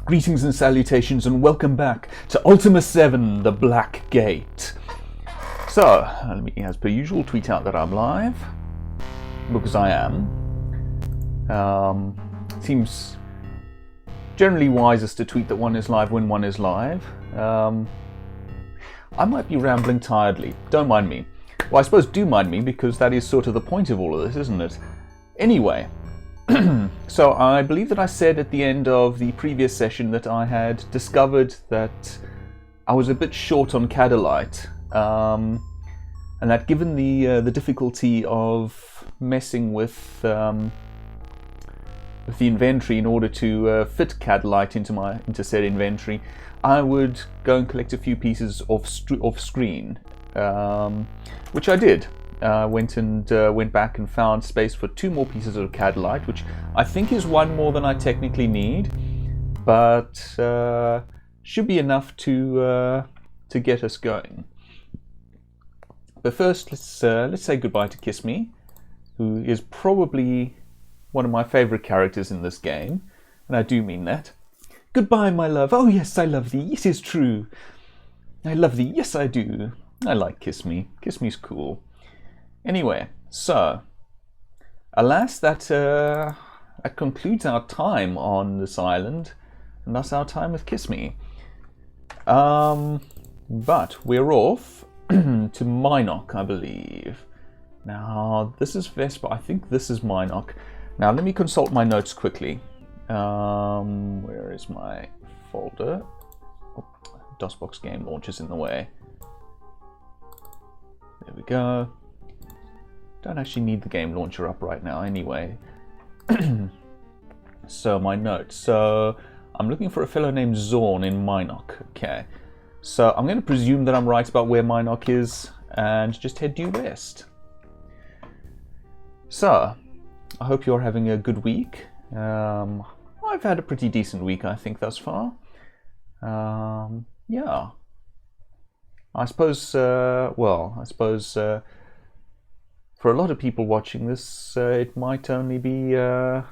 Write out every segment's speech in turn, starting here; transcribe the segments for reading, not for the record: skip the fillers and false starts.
Greetings and salutations and welcome back to Ultima VII, the Black Gate. So, let me, as per usual, tweet out that I'm live, because I am. Seems generally wisest to tweet that one is live when one is live. I might be rambling tiredly, don't mind me. Well, I suppose do mind me, because that is sort of the point of all of this, isn't it? Anyway. So I believe that I said at the end of the previous session that I had discovered that I was a bit short on Cadolite, and that given the difficulty of messing with the inventory in order to fit Cadolite into said inventory, I would go and collect a few pieces off screen, which I did. Went back and found space for 2 more pieces of Cadolite, which I think is 1 more than I technically need, but should be enough to get us going. But first, let's say goodbye to Kiss Me, who is probably one of my favourite characters in this game, and I do mean that. Goodbye, my love. Oh yes, I love thee. It is true. I love thee. Yes, I do. I like Kiss Me. Kiss Me's cool. Anyway, so, alas, that concludes our time on this island, and thus our time with Kiss Me. But we're off to Minok, I believe. Now, this is Vespa, I think this is Minok. Now, let me consult my notes quickly. Where is my folder? Oh, DOSBox game launcher's in the way. There we go. Don't actually need the game launcher up right now anyway. So my notes. So I'm looking for a fellow named Zorn in Minok. Okay. So I'm going to presume that I'm right about where Minok is and just head due west. So I hope you're having a good week. I've had a pretty decent week, I think, thus far. Yeah. I suppose, for a lot of people watching this, it might only be after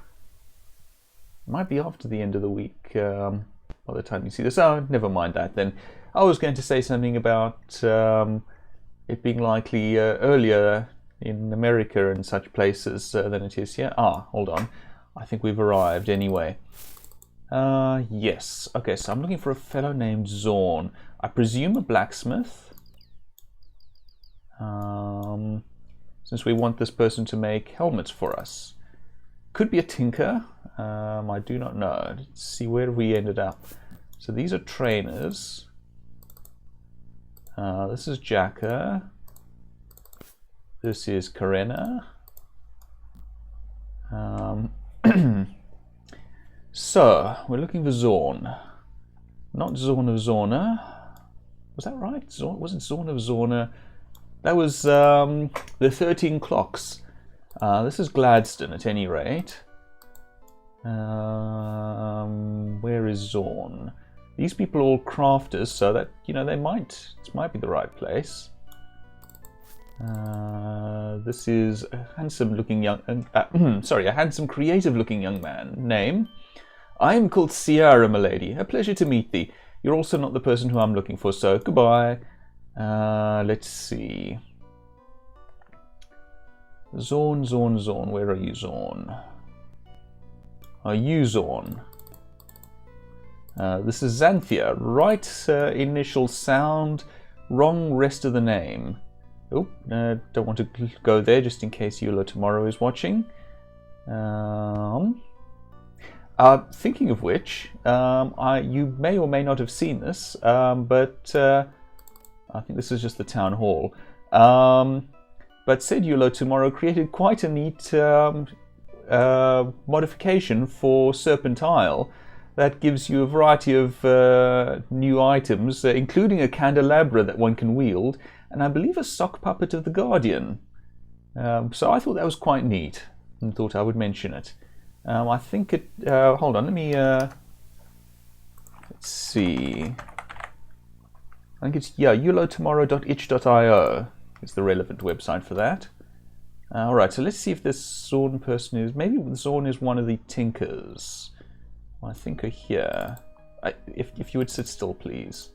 the end of the week by the time you see this. Oh, never mind that then. I was going to say something about it being likely earlier in America and such places than it is here. Ah, hold on. I think we've arrived anyway. Yes. Okay, so I'm looking for a fellow named Zorn. I presume a blacksmith. Since we want this person to make helmets for us. Could be a tinker. I do not know. Let's see where we ended up. So these are trainers. This is Jacka. This is Karena. So, we're looking for Zorn. Not Zorn of Zorna. Was that right? Was it Zorn of Zorna? That was the 13 Clocks. This is Gladstone at any rate. Where is Zorn? These people are all crafters, so that, you know, this might be the right place. This is a handsome looking young, a handsome creative looking young man. Name? I am called Sierra, milady. A pleasure to meet thee. You're also not the person who I'm looking for, so goodbye. Let's see. Zorn, where are you, Zorn? Are you Zorn? This is Xanthia. Right initial sound, wrong rest of the name. Oh, don't want to go there just in case Yulo Tomorrow is watching. Thinking of which, you may or may not have seen this, but I think this is just the town hall. But said Yulo Tomorrow created quite a neat modification for Serpent Isle that gives you a variety of new items, including a candelabra that one can wield, and I believe a sock puppet of the Guardian. So I thought that was quite neat and thought I would mention it. I think it... hold on, let me... let's see... I think it's, yeah, yulotomorrow.itch.io is the relevant website for that. Alright, so let's see if this Zorn person is... Maybe Zorn is one of the tinkers. I think are here. If you would sit still, please.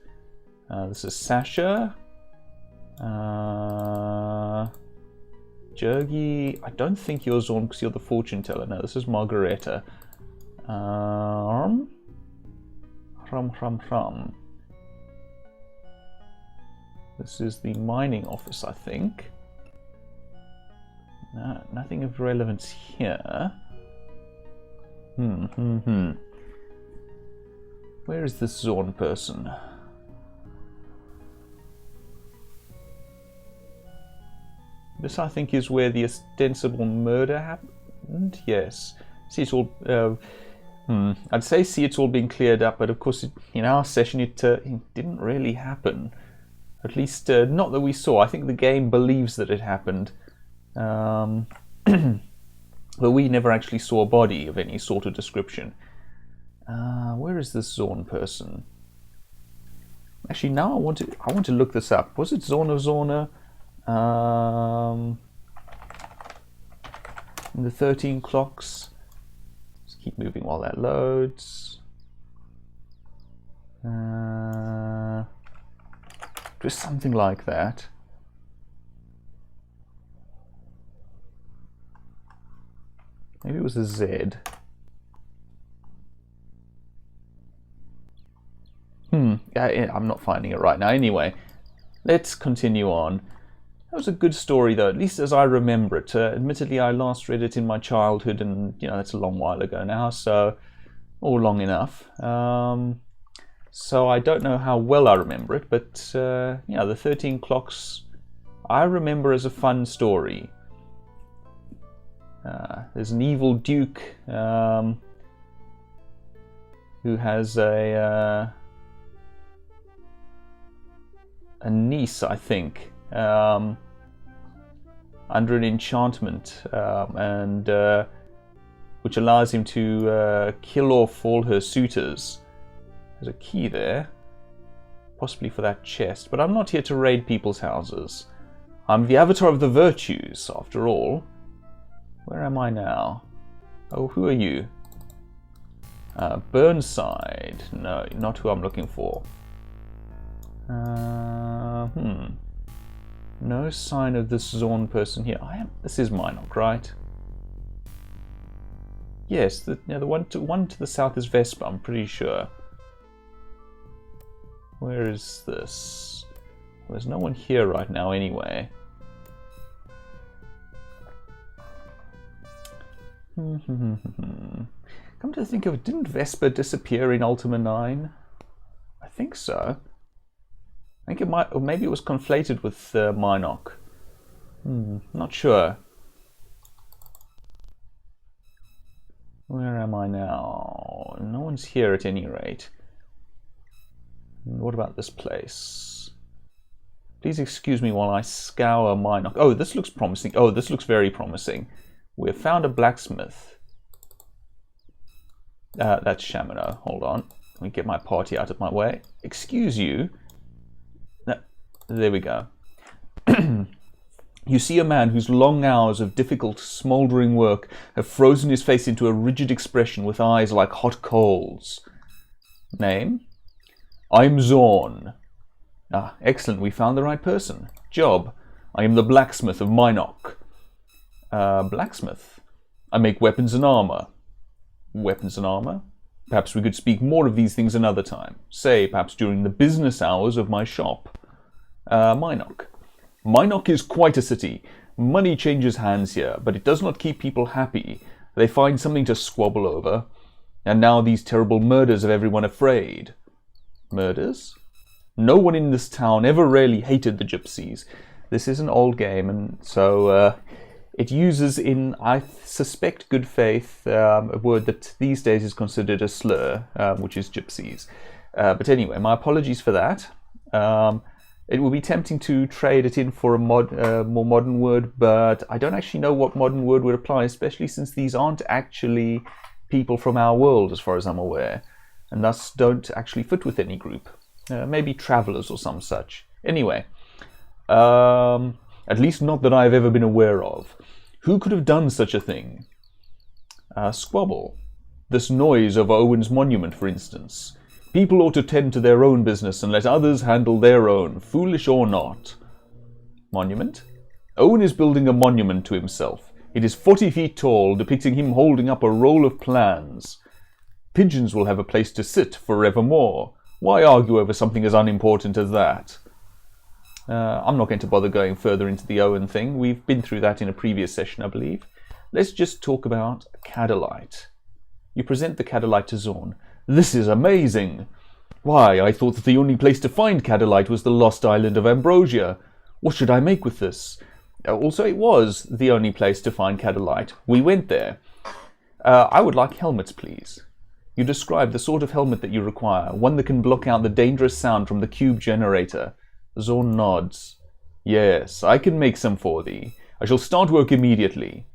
This is Sasha. Jurgi, I don't think you're Zorn because you're the fortune teller. No, this is Margareta. Rum. This is the mining office, I think. No, nothing of relevance here. Where is this Zorn person? This, I think, is where the ostensible murder happened. Yes. See, it's all. I'd say, see, it's all been cleared up, but of course, in our session, it didn't really happen. At least, not that we saw. I think the game believes that it happened, but we never actually saw a body of any sort of description. Where is this Zorn person? Actually, now I want to look this up. Was it Zorn of Zorna? In the 13 clocks. Just keep moving while that loads. Just something like that. Maybe it was a Z. I'm not finding it right now. Anyway, let's continue on. That was a good story, though, at least as I remember it. Admittedly, I last read it in my childhood, and that's a long while ago now, or long enough. So I don't know how well I remember it, but the 13 Clocks I remember as a fun story. There's an evil duke who has a niece, I think, under an enchantment, and which allows him to kill off all her suitors. There's a key there, possibly for that chest, but I'm not here to raid people's houses. I'm the avatar of the virtues, after all. Where am I now? Oh, who are you? Burnside. No, not who I'm looking for. No sign of this Zorn person here. This is Minok, right? Yes, the one to the south is Vespa, I'm pretty sure. Where is this? Well, there's no one here right now anyway. Come to think of it, didn't Vespa disappear in Ultima 9? I think so. I think it might, or maybe it was conflated with Minok. Not sure. Where am I now? No one's here at any rate. What about this place? Please excuse me while I scour Minok. Oh, this looks promising. Oh, this looks very promising. We have found a blacksmith. That's Shamino. Hold on. Let me get my party out of my way. Excuse you. No, there we go. You see a man whose long hours of difficult, smouldering work have frozen his face into a rigid expression with eyes like hot coals. Name? I'm Zorn. Ah, excellent. We found the right person. Job? I am the blacksmith of Minok. Blacksmith? I make weapons and armor. Weapons and armor? Perhaps we could speak more of these things another time. Say, perhaps during the business hours of my shop. Minok. Minok is quite a city. Money changes hands here, but it does not keep people happy. They find something to squabble over. And now these terrible murders have everyone afraid. Murders? No one in this town ever really hated the gypsies. This is an old game, and so it uses in, I suspect, good faith, a word that these days is considered a slur, which is gypsies. But anyway, my apologies for that. It would be tempting to trade it in for a more modern word, but I don't actually know what modern word would apply, especially since these aren't actually people from our world, as far as I'm aware, and thus don't actually fit with any group. Maybe travelers or some such. Anyway, at least not that I've ever been aware of. Who could have done such a thing? Squabble. This noise over Owen's monument, for instance. People ought to tend to their own business and let others handle their own, foolish or not. Monument? Owen is building a monument to himself. It is 40 feet tall, depicting him holding up a roll of plans. Pigeons will have a place to sit forevermore. Why argue over something as unimportant as that? I'm not going to bother going further into the Owen thing. We've been through that in a previous session, I believe. Let's just talk about Cadolite. You present the Cadolite to Zorn. This is amazing! Why, I thought that the only place to find Cadolite was the lost island of Ambrosia. What should I make with this? Also, it was the only place to find Cadolite. We went there. I would like helmets, please. You describe the sort of helmet that you require, one that can block out the dangerous sound from the cube generator. Zorn nods. Yes, I can make some for thee. I shall start work immediately.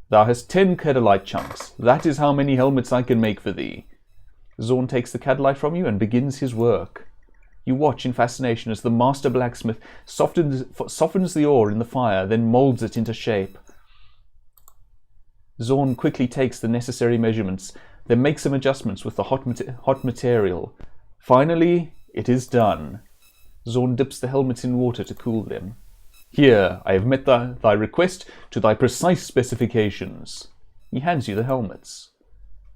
Thou hast 10 Cadolite chunks. That is how many helmets I can make for thee. Zorn takes the Cadolite from you and begins his work. You watch in fascination as the master blacksmith softens the ore in the fire, then molds it into shape. Zorn quickly takes the necessary measurements, then makes some adjustments with the hot material. Finally, it is done. Zorn dips the helmets in water to cool them. Here, I have met thy request to thy precise specifications. He hands you the helmets.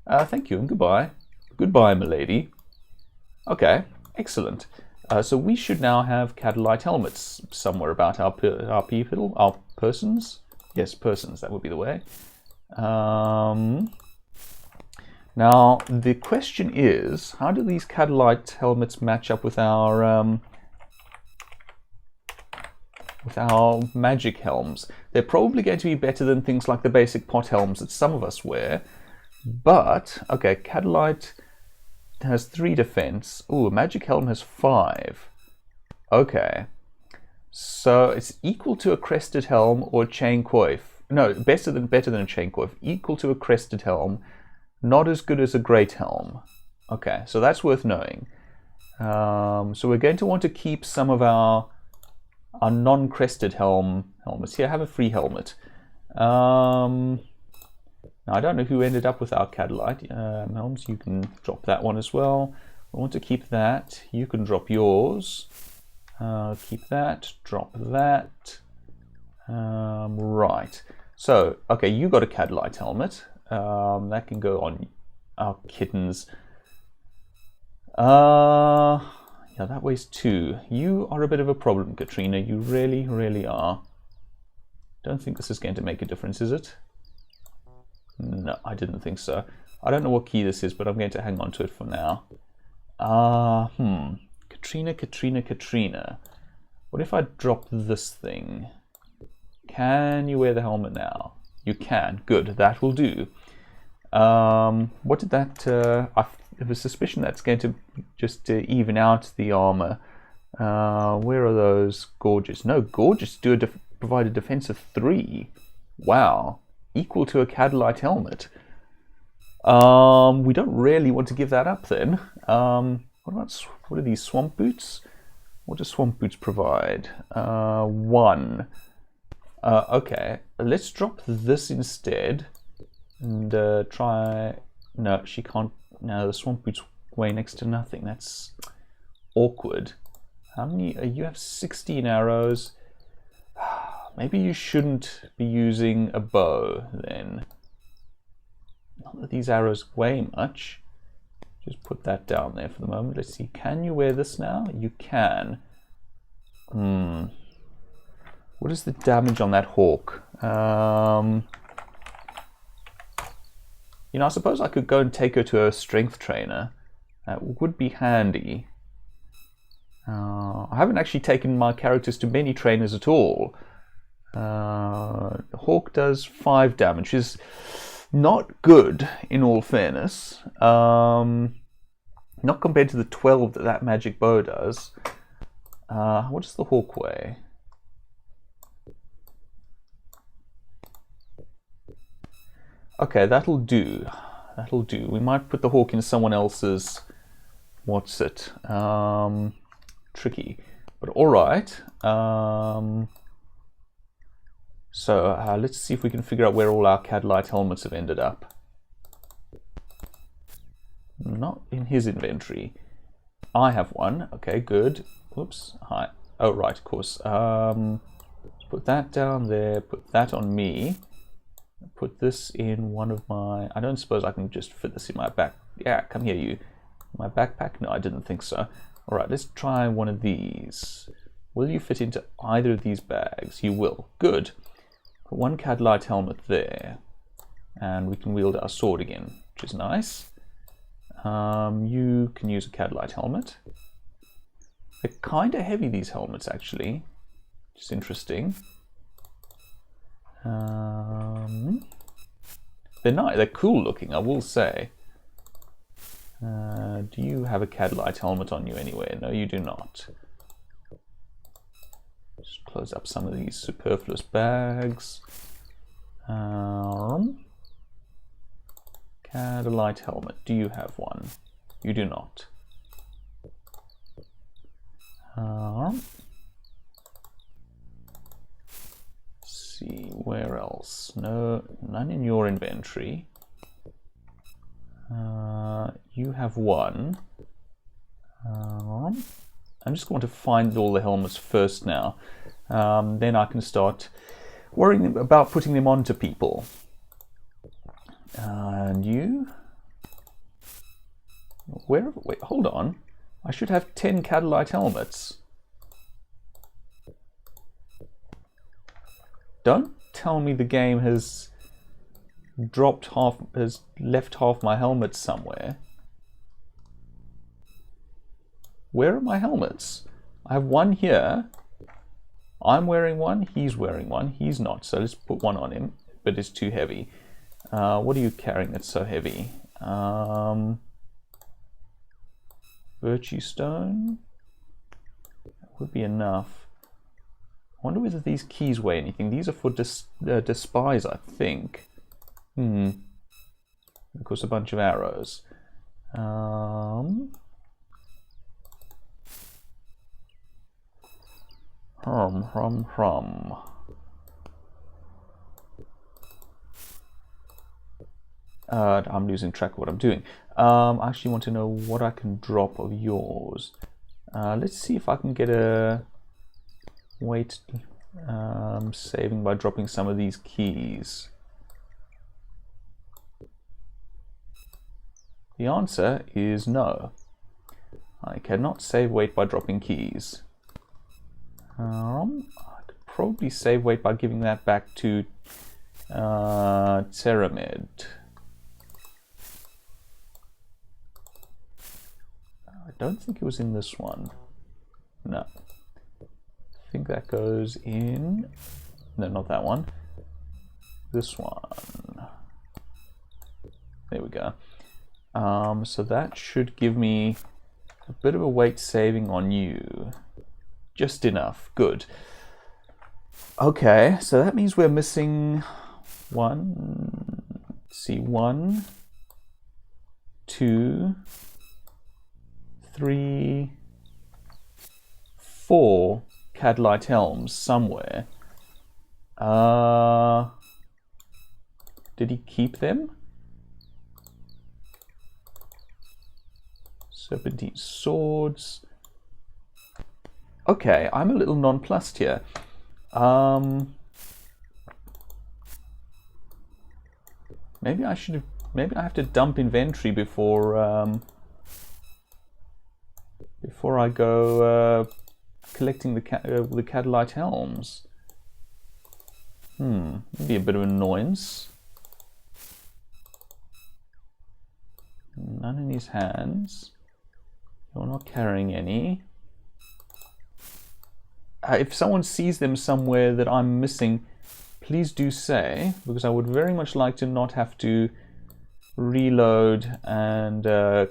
Thank you and goodbye. Goodbye, milady. Okay, excellent. So we should now have Cadolite helmets somewhere about our people, our persons. Yes, persons, that would be the way. Now, the question is, how do these Cadolite helmets match up with our magic helms? They're probably going to be better than things like the basic pot helms that some of us wear. But, okay, Cadolite has 3 defense. Ooh, a magic helm has 5. Okay. So it's equal to a crested helm or a chain coif. No, better than a chain coif. Equal to a crested helm. Not as good as a great helm. Okay, so that's worth knowing. So we're going to want to keep some of our non-crested helmets. Here, have a free helmet. Now, I don't know who ended up with our Cadolite helms. You can drop that one as well. I want to keep that. You can drop yours. Keep that. Drop that. Right. So, okay, you got a Cadolite helmet. That can go on our kittens. Yeah, that weighs 2. You are a bit of a problem, Katrina. You really, really are. Don't think this is going to make a difference, is it? No, I didn't think so. I don't know what key this is, but I'm going to hang on to it for now. Katrina. What if I drop this thing? Can you wear the helmet now? You can. Good, that will do. What did that... I have a suspicion that's going to just even out the armor. Where are those gorges? No, gorges do provide a defense of 3. Wow. Equal to a Cadolite helmet. We don't really want to give that up then. What are these, swamp boots? What do swamp boots provide? 1. Okay, let's drop this instead and try... No, she can't... No, the swamp boots weigh next to nothing. That's awkward. How many... you have 16 arrows. Maybe you shouldn't be using a bow then. Not that these arrows weigh much. Just put that down there for the moment. Let's see. Can you wear this now? You can. What is the damage on that hawk? You know, I suppose I could go and take her to a strength trainer. That would be handy. I haven't actually taken my characters to many trainers at all. The hawk does 5 damage, which is not good in all fairness. Not compared to the 12 that magic bow does. What does the hawk weigh? Okay, that'll do. That'll do. We might put the hawk in someone else's... What's it? Tricky. But alright. So let's see if we can figure out where all our Cadolite helmets have ended up. Not in his inventory. I have one. Okay, good. Oops. Hi. Oh, right, of course. Put that down there. Put that on me. Put this in one of my... I don't suppose I can just fit this in my back. Yeah, come here, you. My backpack? No, I didn't think so. All right, let's try one of these. Will you fit into either of these bags? You will. Good. Put one Cadlight helmet there. And we can wield our sword again, which is nice. You can use a Cadlight helmet. They're kind of heavy, these helmets, actually. Which is interesting. They're nice. They're cool looking, I will say. Do you have a Cadlight helmet on you anywhere? No, you do not. Just close up some of these superfluous bags. Cadlight helmet. Do you have one? You do not. See, where else? No, none in your inventory. You have one. I'm just going to find all the helmets first now. Then I can start worrying about putting them onto people. And you? Wait, hold on. I should have 10 Cadlight helmets. Don't tell me the game has left half my helmets somewhere. Where are my helmets? I have one here. I'm wearing one, he's wearing one, he's not, so let's put one on him, but it's too heavy. What are you carrying that's so heavy? Virtue Stone? That would be enough. I wonder whether these keys weigh anything. These are for Despise, I think. Of course, a bunch of arrows. I'm losing track of what I'm doing. I actually want to know what I can drop of yours. Let's see if I can get a weight saving by dropping some of these keys. The answer is no. I cannot save weight by dropping keys. I could probably save weight by giving that back to Ceramid. I don't think it was in this one. No. I think that goes in... No, not that one. This one. There we go. So that should give me a bit of a weight saving on you. Just enough. Good. Okay, so that means we're missing one. Let's see, 1, 2, 3, 4 Cadlight helms somewhere. Did he keep them? Serpentine swords. Okay, I'm a little nonplussed here. Maybe I should have. Maybe I have to dump inventory before I go collecting the Cadlight helms. Maybe a bit of annoyance. None in his hands. You're not carrying any. If someone sees them somewhere that I'm missing, please do say, because I would very much like to not have to reload and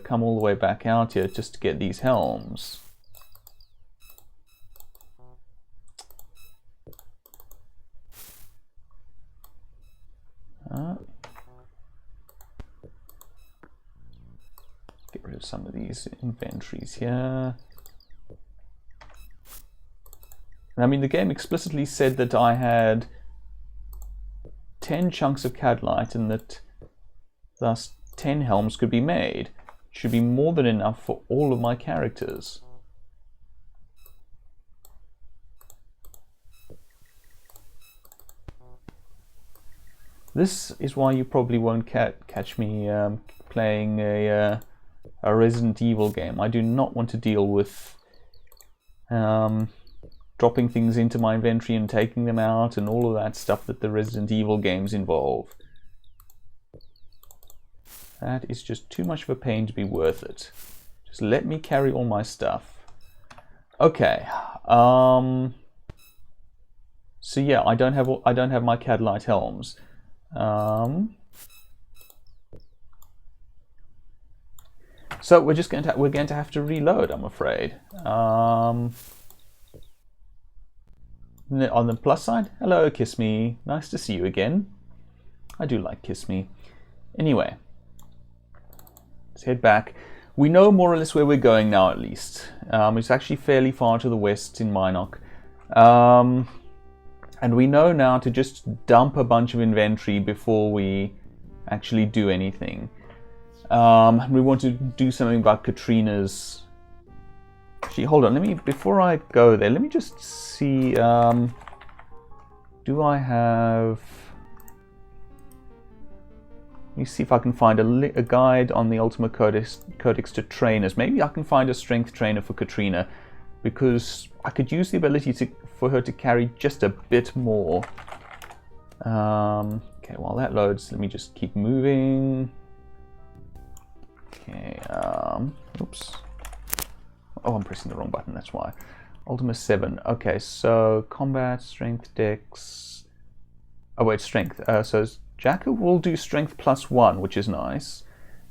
come all the way back out here just to get these helms. Get rid of some of these inventories here. I mean, the game explicitly said that I had 10 chunks of Cadlight and that thus 10 helms could be made. should be more than enough for all of my characters. This is why you probably won't catch me playing a Resident Evil game. I do not want to deal with dropping things into my inventory and taking them out and all of that stuff that the Resident Evil games involve. That is just too much of a pain to be worth it. Just let me carry all my stuff. Okay. So yeah, I don't have my Cadlight helms. So we're going to have to reload, I'm afraid. On the plus side, hello, Kiss Me. Nice to see you again. I do like Kiss Me. Anyway, let's head back. We know more or less where we're going now, at least. It's actually fairly far to the west in Minok. And we know now to just dump a bunch of inventory before we actually do anything. We want to do something about Katrina's... Actually, hold on, before I go there, let me just see, do I have... Let me see if I can find a guide on the Ultima Codex to trainers. Maybe I can find a strength trainer for Katrina, because I could use the ability for her to carry just a bit more. Okay, while that loads, let me just keep moving. Okay, oops. Oh, I'm pressing the wrong button, that's why. Ultima VII. Okay, so combat, strength, dex. Oh wait, strength. So Jakku will do strength +1, which is nice.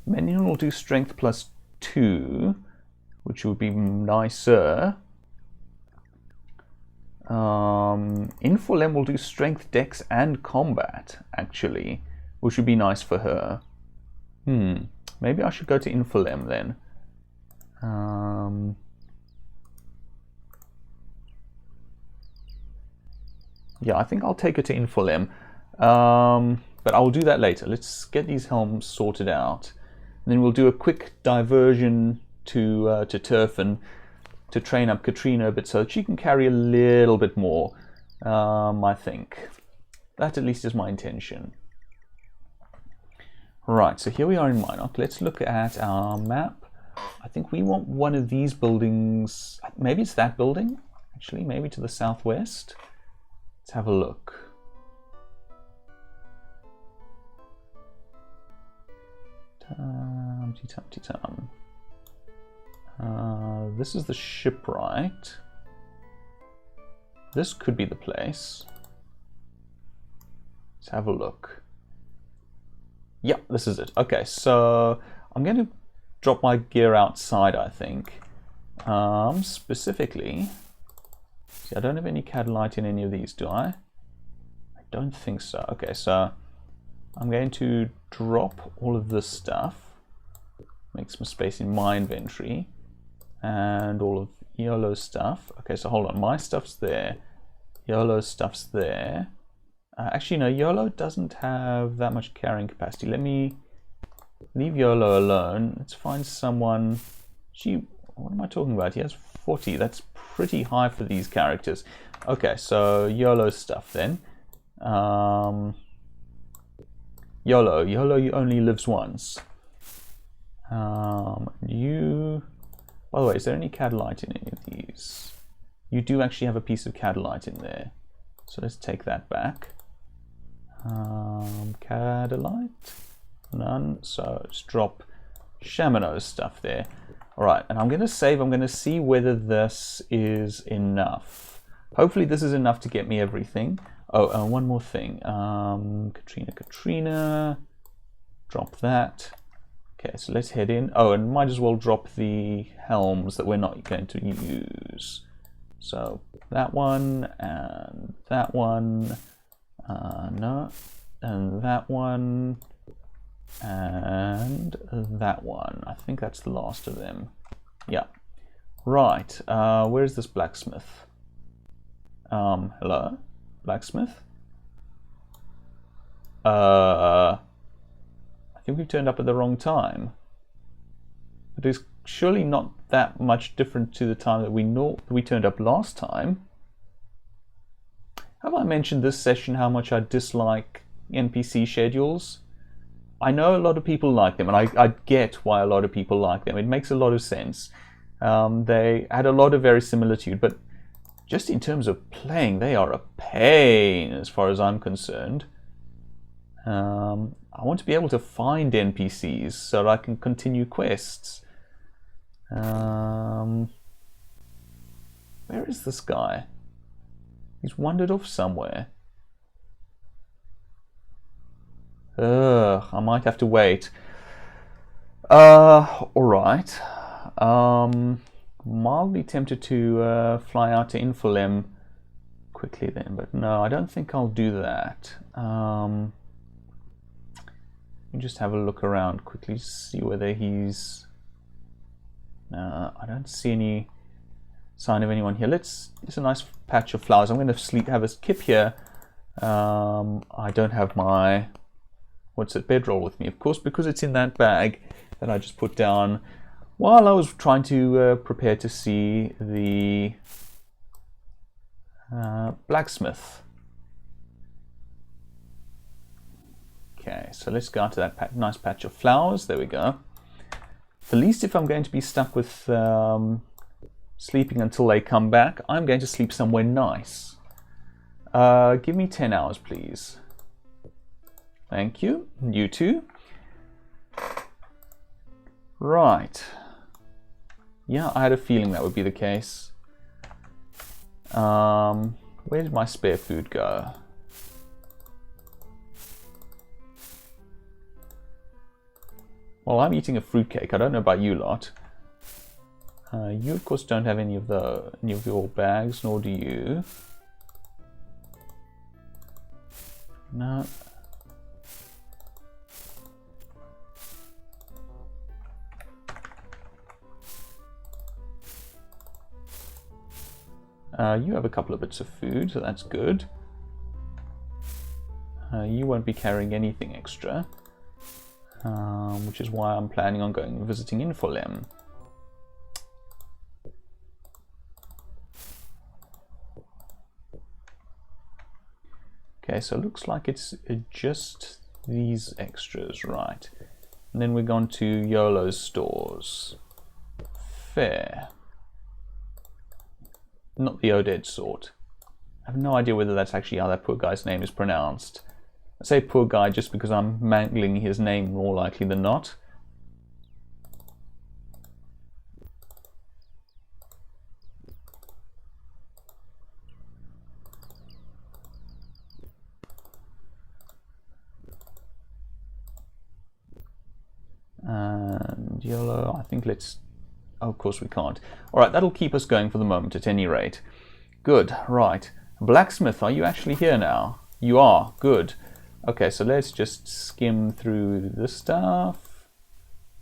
Menion will do strength +2, which would be nicer. Infalem will do strength, dex, and combat, actually, which would be nice for her. Maybe I should go to Infalem then. Yeah, I think I'll take her to Infalem. But I will do that later. Let's get these helms sorted out. And then we'll do a quick diversion to Turfin to train up Katrina a bit so that she can carry a little bit more, I think. That at least is my intention. Right, so here we are in Minok. Let's look at our map. I think we want one of these buildings. Maybe it's that building, actually, maybe to the southwest. Let's have a look. Tum-tum-tum. This is the shipwright. This could be the place. Let's have a look. Yep, this is it. Okay, so I'm going to drop my gear outside, I think. Specifically, see, I don't have any Cadlight in any of these, do I? I don't think so. Okay, so I'm going to drop all of this stuff. Make some space in my inventory. And all of YOLO's stuff. Okay, so hold on. My stuff's there. YOLO's stuff's there. Actually, no, YOLO doesn't have that much carrying capacity. Let me leave YOLO alone. Let's find someone. What am I talking about? He has 40. That's pretty high for these characters. Okay, so YOLO's stuff then. YOLO, you only lives once. By the way, is there any Cadlight in any of these? You do actually have a piece of Cadlight in there. So let's take that back. Cadlight? None. So let's drop Shamano's stuff there. Alright, and I'm going to save. I'm going to see whether this is enough. Hopefully this is enough to get me everything. Oh, one more thing. Katrina. Drop that. Okay, so let's head in. Oh, and might as well drop the helms that we're not going to use. So that one, and that one, no, and that one, and that one. I think that's the last of them. Yeah. Right, where's this blacksmith? Hello? Blacksmith? I think we've turned up at the wrong time. But it's surely not that much different to the time that we turned up last time. Have I mentioned this session how much I dislike NPC schedules? I know a lot of people like them, and I get why a lot of people like them. It makes a lot of sense. They had a lot of verisimilitude, but just in terms of playing, they are a pain as far as I'm concerned. I want to be able to find NPCs so that I can continue quests. Where is this guy? He's wandered off somewhere. Ugh, I might have to wait. Alright. Mildly tempted to fly out to Infalem quickly then, but no, I don't think I'll do that. Let me just have a look around quickly, see whether he's... I don't see any sign of anyone here. It's a nice patch of flowers. I'm going to have a skip here. I don't have my bedroll with me, of course, because it's in that bag that I just put down while I was trying to prepare to see the blacksmith. Okay, so let's go out to that nice patch of flowers. There we go. At least if I'm going to be stuck with sleeping until they come back, I'm going to sleep somewhere nice. Give me 10 hours, please. Thank you. You too. Right. Yeah, I had a feeling that would be the case. Where did my spare food go? Well, I'm eating a fruitcake. I don't know about you lot. You, of course, don't have any of your bags, nor do you. No. You have a couple of bits of food, so that's good. You won't be carrying anything extra, which is why I'm planning on going and visiting Infalem. Okay, so it looks like it's just these extras, right? And then we're going to YOLO's stores. Fair. Not the Oded sort. I have no idea whether that's actually how that poor guy's name is pronounced. I say poor guy just because I'm mangling his name more likely than not. And YOLO, I think let's... Oh, of course we can't. Alright, that'll keep us going for the moment at any rate. Good, right. Blacksmith, are you actually here now? You are, good. Okay, so let's just skim through this stuff.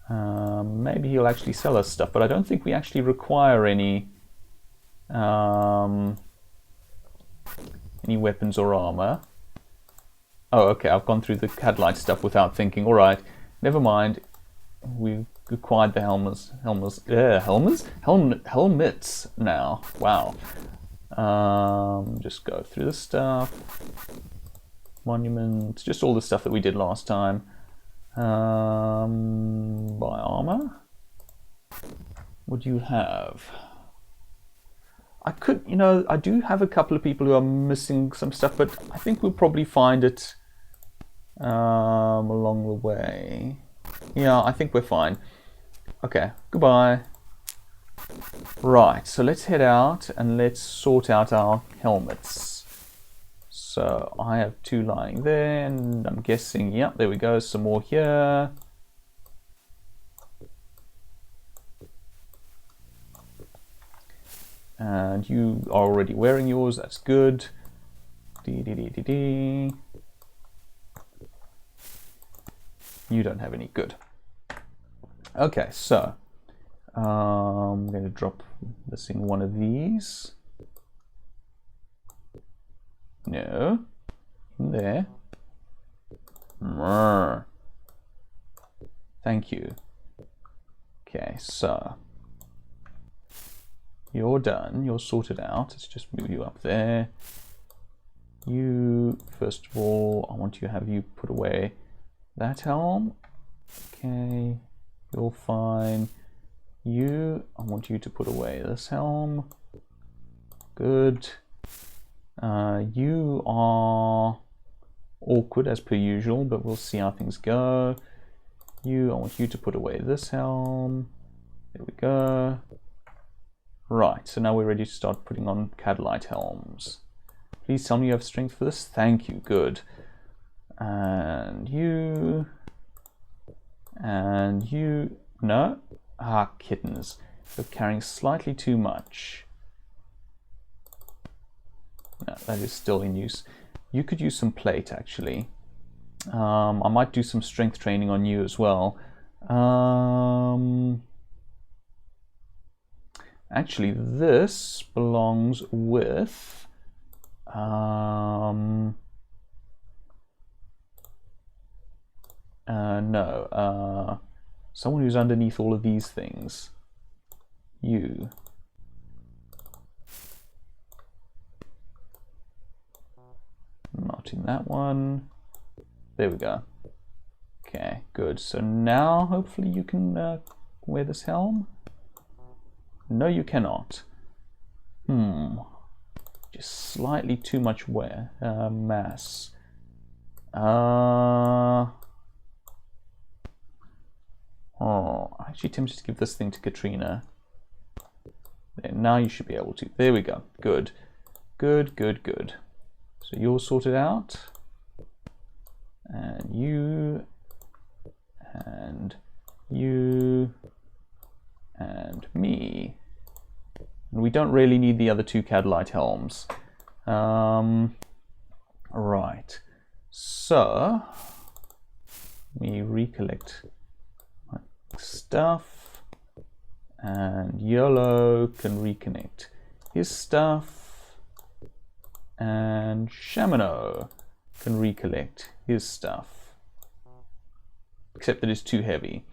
Maybe he'll actually sell us stuff, but I don't think we actually require any weapons or armor. Oh, okay, I've gone through the Cadlight stuff without thinking. Alright, never mind. We acquired the helmets now. Wow. Just go through the stuff. Monuments, just all the stuff that we did last time. Buy armor. What do you have? I could, you know, I do have a couple of people who are missing some stuff, but I think we'll probably find it along the way. Yeah, I think we're fine. Okay, goodbye. Right, so let's head out and let's sort out our helmets. So I have 2 lying there, and I'm guessing, yep, there we go, some more here. And you are already wearing yours, that's good. You don't have any, good. Okay, so I'm going to drop this in one of these. No, in there. Thank you. Okay, so you're done. You're sorted out. Let's just move you up there. You, first of all, I want to have you put away that helm. Okay, you're fine. You, I want you to put away this helm. Good. You are awkward as per usual, but we'll see how things go. You, I want you to put away this helm. There we go. Right, so now we're ready to start putting on Cadlight helms. Please tell me you have strength for this. Thank you, good. And you, no? Ah, kittens. You're carrying slightly too much. No, that is still in use. You could use some plate, actually. I might do some strength training on you as well. Actually, this belongs with... no. Someone who's underneath all of these things. You. Not in that one. There we go. Okay, good. So now hopefully you can wear this helm. No, you cannot. Just slightly too much wear. Mass. Oh, I'm actually tempted to give this thing to Katrina. There, now you should be able to. There we go. Good. Good, good, good. So you're sorted out. And you. And you. And me. And we don't really need the other two Cadlight helms. Right. So, we recollect my stuff. And Yolo can reconnect his stuff. And Shamano can recollect his stuff. Except that it's too heavy.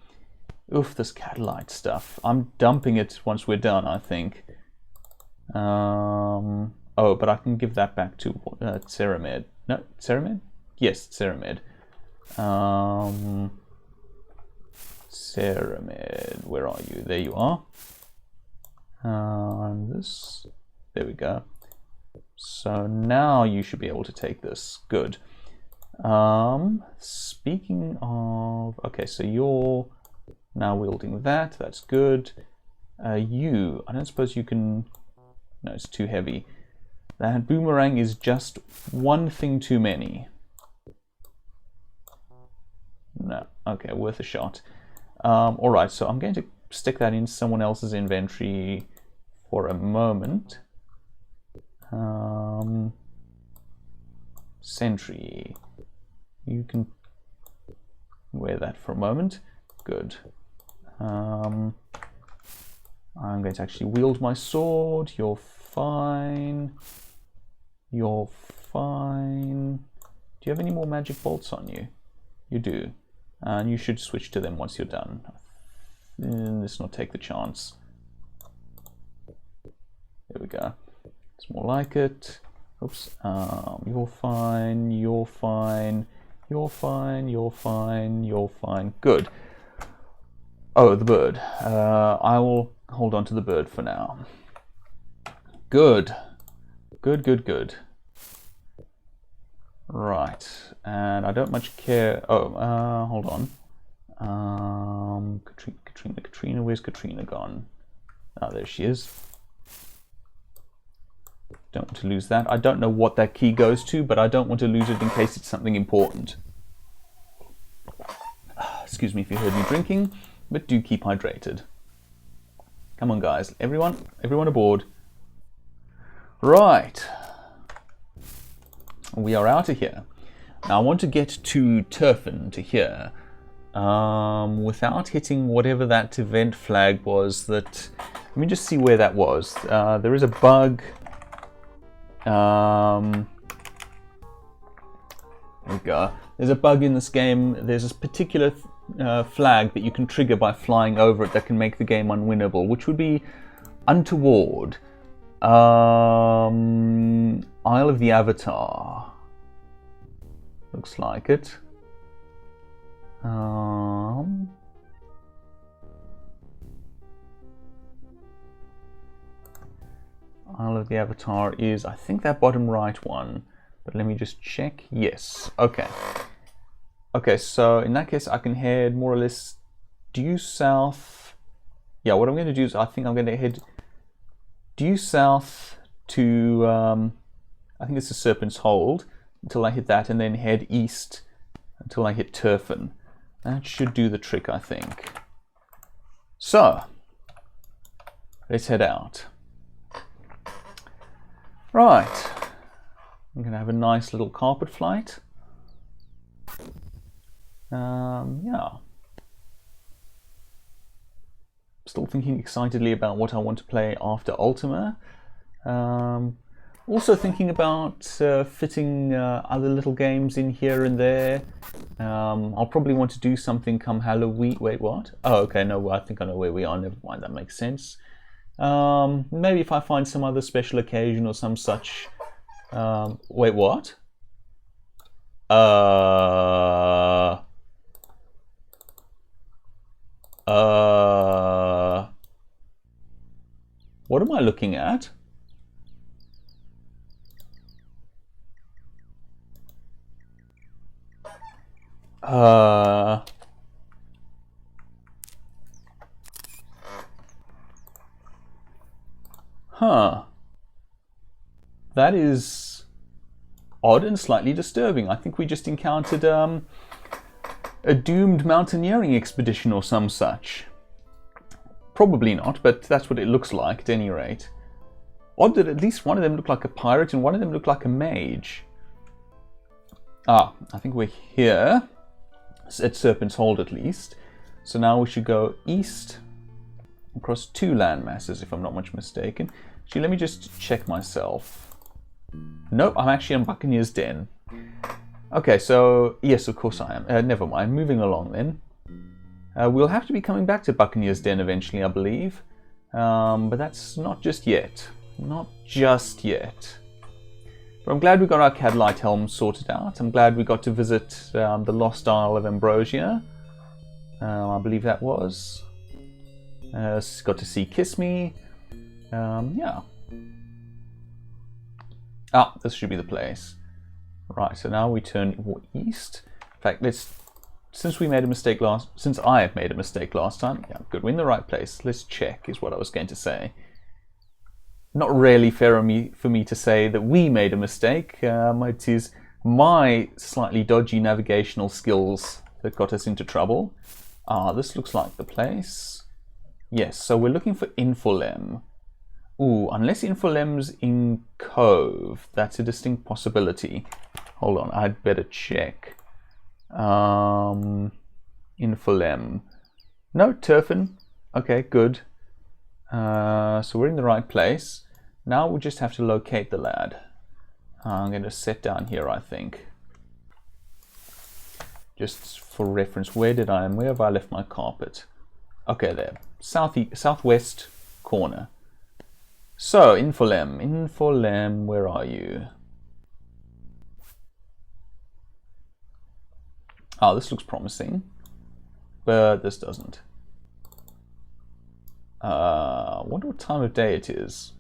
Oof, this Cadlight stuff. I'm dumping it once we're done, I think. Oh, but I can give that back to Ceramed. No, Ceramed? Yes, Ceramed. Ceramed, where are you? There you are. This, there we go. So now you should be able to take this. Good. Speaking of, okay, so you're now wielding that. That's good. You, I don't suppose you can. No, it's too heavy. That boomerang is just one thing too many. No, okay, worth a shot. All right, so I'm going to stick that in someone else's inventory for a moment. Sentry. You can wear that for a moment. Good. I'm going to actually wield my sword. You're fine. You're fine. Do you have any more magic bolts on you? You do. And you should switch to them once you're done. Let's not take the chance. There we go. It's more like it. Oops. You're fine. You're fine. You're fine. You're fine. You're fine. Good. Oh, the bird. I will hold on to the bird for now. Good. Good, good, good. Right. And I don't much care. Oh, hold on. Katrina. Where's Katrina gone? Ah, there she is. Don't want to lose that. I don't know what that key goes to, but I don't want to lose it in case it's something important. Excuse me if you heard me drinking, but do keep hydrated. Come on, guys. Everyone aboard. Right. We are out of here. Now I want to get to Turfin, to here, without hitting whatever that event flag was. That, let me just see where that was. There is a bug. There we go. There's a bug in this game. There's this particular flag that you can trigger by flying over it that can make the game unwinnable, which would be untoward. Isle of the Avatar. Looks like it. Isle of the Avatar is, I think, that bottom right one. But let me just check. Yes. Okay. Okay, so in that case, I can head more or less due south. Yeah, what I'm going to do is I think I'm going to head due south to, I think it's the Serpent's Hold, until I hit that, and then head east until I hit Turfin. That should do the trick, I think. So, let's head out. Right. I'm going to have a nice little carpet flight. Yeah. Still thinking excitedly about what I want to play after Ultima. Also thinking about fitting other little games in here and there. I'll probably want to do something come Halloween. Wait, what? Oh, okay, no, I think I know where we are. Never mind, that makes sense. Maybe if I find some other special occasion or some such. Wait, what? What am I looking at? Huh. That is odd and slightly disturbing. I think we just encountered a doomed mountaineering expedition or some such. Probably not, but that's what it looks like at any rate. Odd that at least one of them looked like a pirate and one of them looked like a mage. Ah, I think we're here. At Serpent's Hold at least. So now we should go east across two landmasses, if I'm not much mistaken. Actually, let me just check myself. Nope, I'm actually on Buccaneer's Den. Okay, so yes, of course I am. Never mind, moving along then. We'll have to be coming back to Buccaneer's Den eventually, I believe. But that's not just yet. Not just yet. But I'm glad we got our Cadlight Helm sorted out. I'm glad we got to visit the Lost Isle of Ambrosia. I believe that was. Got to see Kiss Me. Yeah. Ah, this should be the place. Right, so now we turn east. In fact, since I made a mistake last time, yeah, good, we're in the right place. Let's check, is what I was going to say. Not really fair for me to say that we made a mistake. It is my slightly dodgy navigational skills that got us into trouble. Ah, this looks like the place. Yes, so we're looking for Infolem. Ooh, unless Infolem's in Cove, that's a distinct possibility. Hold on, I'd better check. Infolem. No, Turfin. Okay, good. So we're in the right place. Now we just have to locate the lad. I'm going to set down here, I think. Just for reference, where have I left my carpet? Okay, there. Southwest corner. So, Infolem, where are you? Oh, this looks promising, but this doesn't. I wonder what time of day it is.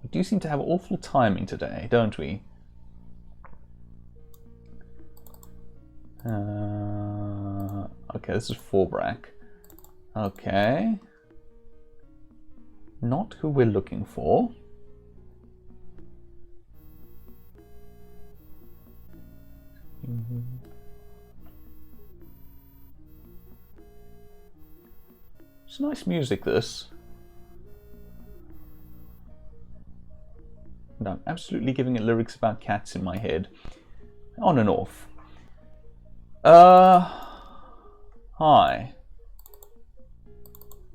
We do seem to have awful timing today, don't we? Okay, this is Forbrack. Okay. Not who we're looking for. It's nice music, this. And I'm absolutely giving it lyrics about cats in my head. On and off. Hi.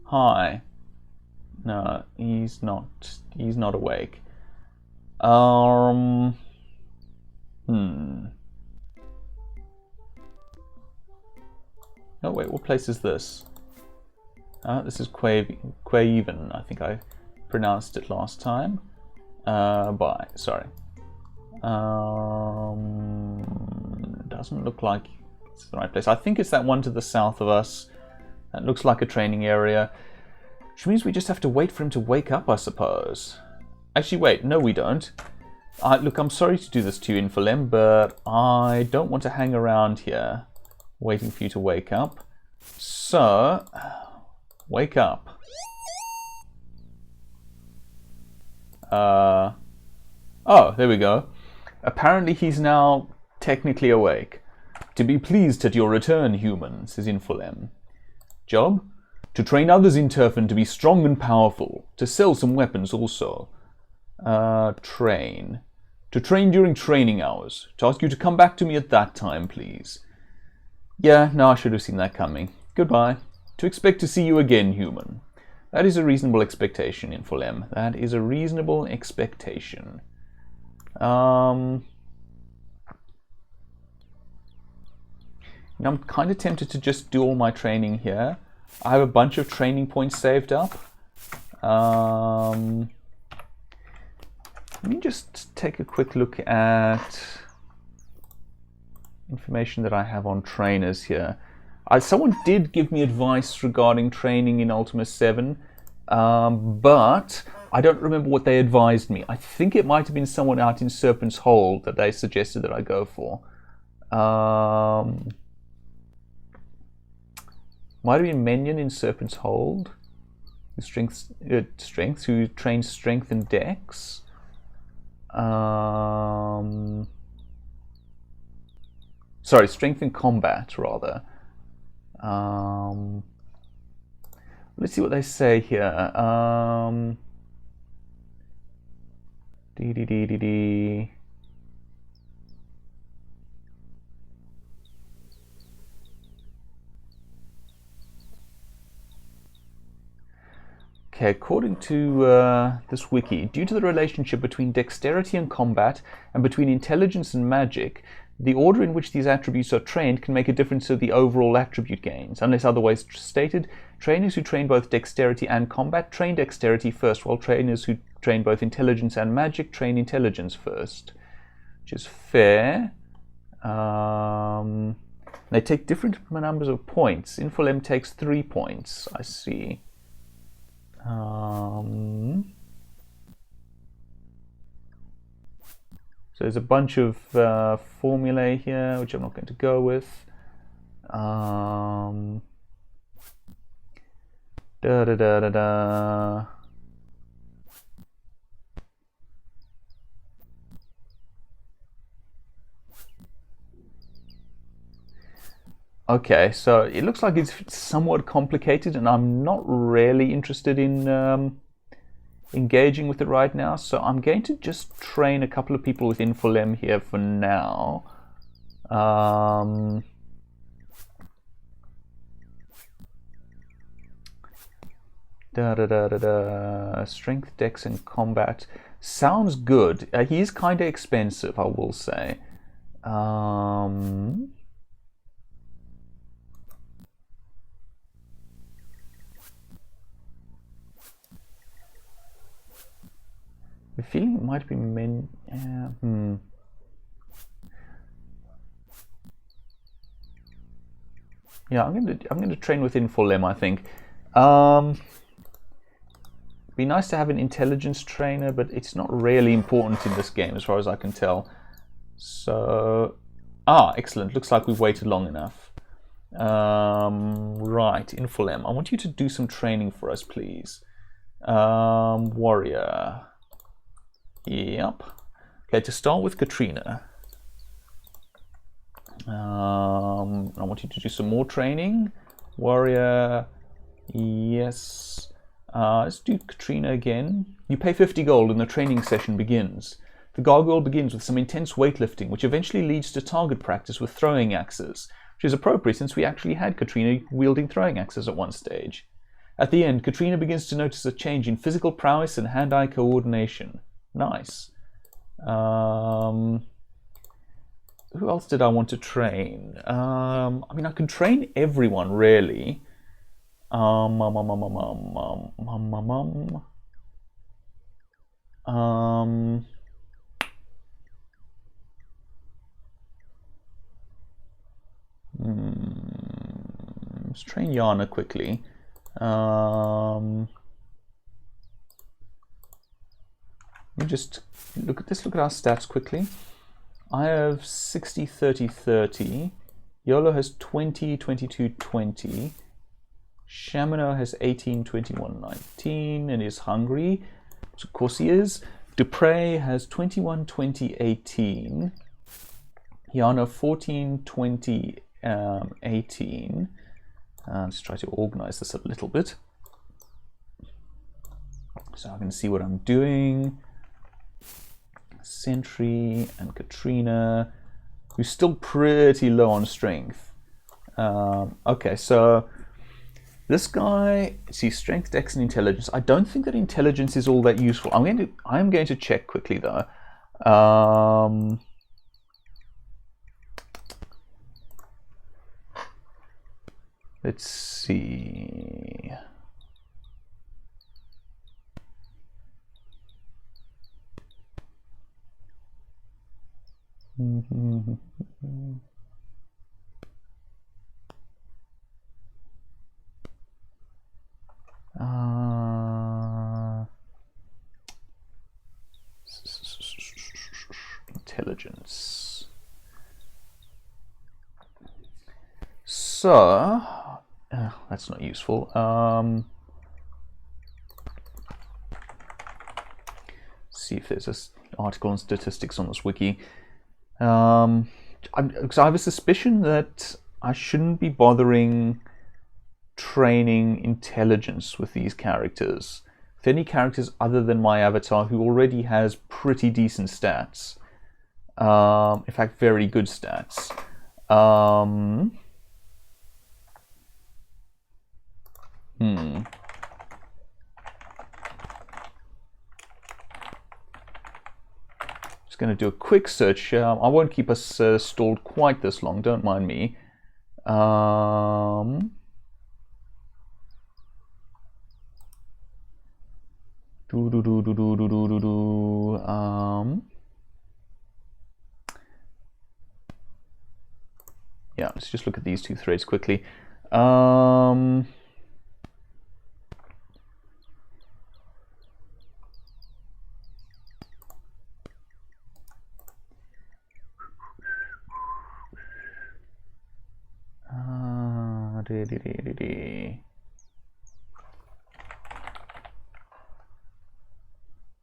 Hi. No, he's not awake. wait, what place is this? This is Quaven. I think I pronounced it last time. Sorry. Doesn't look like it's the right place. I think it's that one to the south of us. That looks like a training area. Which means we just have to wait for him to wake up, I suppose. Actually, wait. No, we don't. Look, I'm sorry to do this to you, Infalem, but I don't want to hang around here waiting for you to wake up. So, wake up. Oh, there we go. Apparently he's now technically awake. To be pleased at your return, human, says Infalem. Job? To train others in Turfan to be strong and powerful. To sell some weapons also. Train. To train during training hours. To ask you to come back to me at that time, please. Yeah, no, I should have seen that coming. Goodbye. To expect to see you again, human. That is a reasonable expectation, Infalem. That is a reasonable expectation. I'm kind of tempted to just do all my training here. I have a bunch of training points saved up. Let me just take a quick look at information that I have on trainers here. Someone did give me advice regarding training in Ultima VII, but I don't remember what they advised me. I think it might have been someone out in Serpent's Hold that they suggested that I go for. Might have been Menion in Serpent's Hold, who who trains strength and dex. Sorry, strength and combat rather. Let's see what they say here. Okay, according to this wiki, due to the relationship between dexterity and combat and between intelligence and magic, the order in which these attributes are trained can make a difference to the overall attribute gains. Unless otherwise stated, trainers who train both dexterity and combat train dexterity first, while trainers who train both intelligence and magic train intelligence first. Which is fair. They take different numbers of points. Infalem takes 3 points, I see. So there's a bunch of formulae here, which I'm not going to go with. Okay, so it looks like it's somewhat complicated, and I'm not really interested in engaging with it right now, so I'm going to just train a couple of people with Infalem here for now. Strength, dex, and combat sounds good. He is kind of expensive, I will say. The feeling it might be Yeah, I'm gonna train with Infalem, I think. Be nice to have an intelligence trainer, but it's not really important in this game as far as I can tell. So, excellent. Looks like we've waited long enough. Right, Infalem, I want you to do some training for us, please. Warrior. Yep. Okay, to start with Katrina. I want you to do some more training. Warrior. Yes. Let's do Katrina again. You pay 50 gold and the training session begins. The gargoyle begins with some intense weightlifting, which eventually leads to target practice with throwing axes, which is appropriate since we actually had Katrina wielding throwing axes at one stage. At the end, Katrina begins to notice a change in physical prowess and hand-eye coordination. Nice. who else did I want to train? I mean, I can train everyone really. Um, um, um, um, um, um, um, um, um, um, let's train Yana quickly. Let me just look at our stats quickly. I have 60, 30, 30. Yolo has 20, 22, 20. Shamino has 18, 21, 19 and is hungry. So of course he is. Dupre has 21, 20, 18. Yana 14, 20, 18. Let's try to organize this a little bit so I can see what I'm doing. Sentry and Katrina, who's still pretty low on strength. Okay, so this guy, see, strength, dex, and intelligence. I don't think that intelligence is all that useful. I'm going to check quickly though. Let's see. Intelligence. So that's not useful. See if there's an article on statistics on this wiki. Because I have a suspicion that I shouldn't be bothering training intelligence with these characters. With any characters other than my avatar, who already has pretty decent stats. In fact, very good stats. Just going to do a quick search. I won't keep us stalled quite this long. Don't mind me. Yeah, let's just look at these two threads quickly.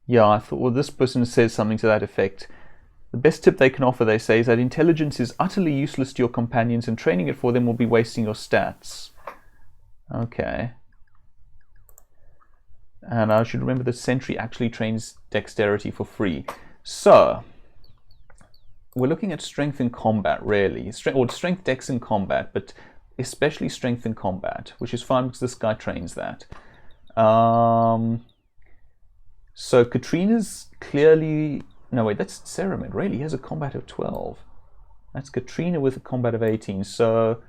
Yeah, I thought, well, this person says something to that effect. The best tip they can offer, they say, is that intelligence is utterly useless to your companions and training it for them will be wasting your stats. Okay. And I should remember that Sentry actually trains dexterity for free. So, we're looking at strength in combat, really. Strength, dex in combat, but especially strength in combat, which is fine because this guy trains that. So Katrina's clearly... No, wait, that's Ceramid. Really, he has a combat of 12. That's Katrina with a combat of 18. So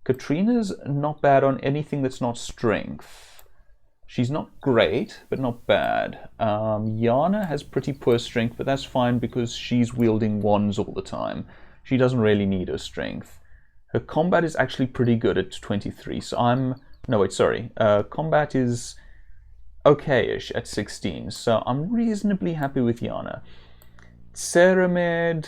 Katrina's not bad on anything that's not strength. She's not great, but not bad. Yana has pretty poor strength, but that's fine because she's wielding wands all the time. She doesn't really need her strength. Her combat is actually pretty good at 23. So I'm... No, wait, sorry. Combat is okay-ish at 16. So I'm reasonably happy with Yana. Ceramid,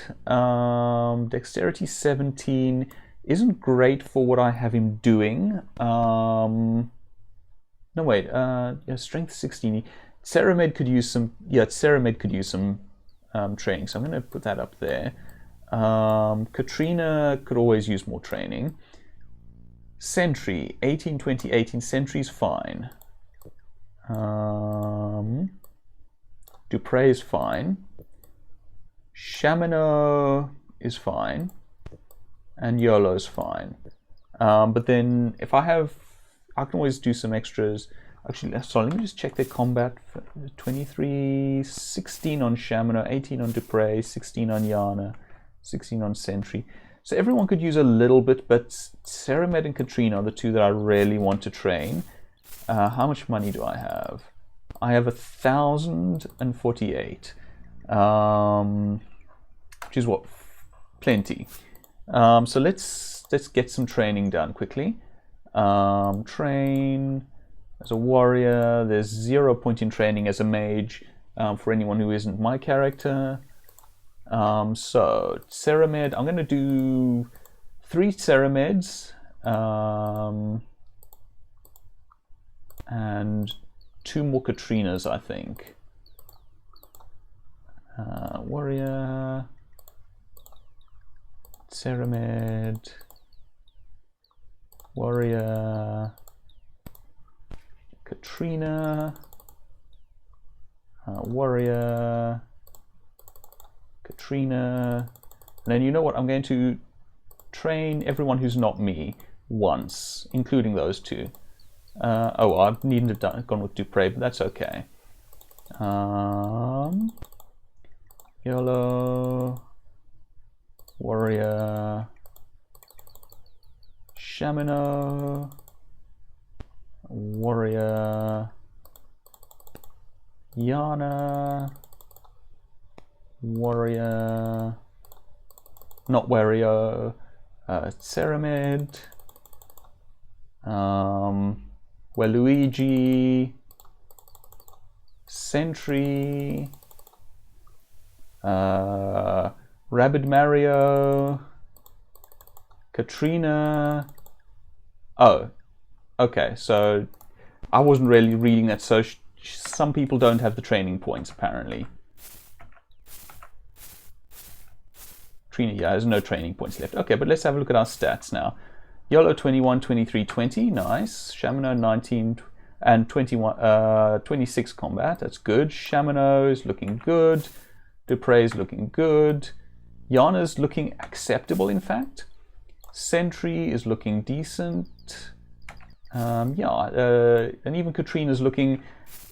dexterity 17, isn't great for what I have him doing. No, wait, strength 16. Ceramid could use some, Ceramid could use some training, so I'm going to put that up there. Katrina could always use more training. Sentry, 18, 20, 18. Sentry's fine. Dupre is fine. Shamino is fine. And YOLO's fine. But then if I can always do some extras. Actually, sorry, let me just check their combat. 23, 16 on Shamino, 18 on Dupre, 16 on Yana, 16 on sentry. So everyone could use a little bit, but Ceramed and Katrina are the two that I really want to train. How much money do I have? I have 1,048, which is what? Plenty. So let's get some training done quickly. Train as a warrior. There's 0 point in training as a mage for anyone who isn't my character. So Ceramed, I'm going to do 3 Cerameds and 2 more Katrinas, I think. Warrior, Ceramed, warrior, Katrina, warrior, Katrina, and then you know what, I'm going to train everyone who's not me once, including those 2. Oh, I needn't have gone with Dupre, but that's okay. YOLO, warrior, Shamino, warrior, Yana, warrior, not Wario, Ceramed, Waluigi, Sentry, Rabbid Mario, Katrina. Oh, okay, so I wasn't really reading that, so some people don't have the training points apparently. Katrina, yeah, there's no training points left. Okay, but let's have a look at our stats now. YOLO 21, 23, 20, nice. Shamino 19 and 21, 26 combat, that's good. Shamino is looking good. Dupre is looking good. Yana's looking acceptable, in fact. Sentry is looking decent. And even Katrina's looking,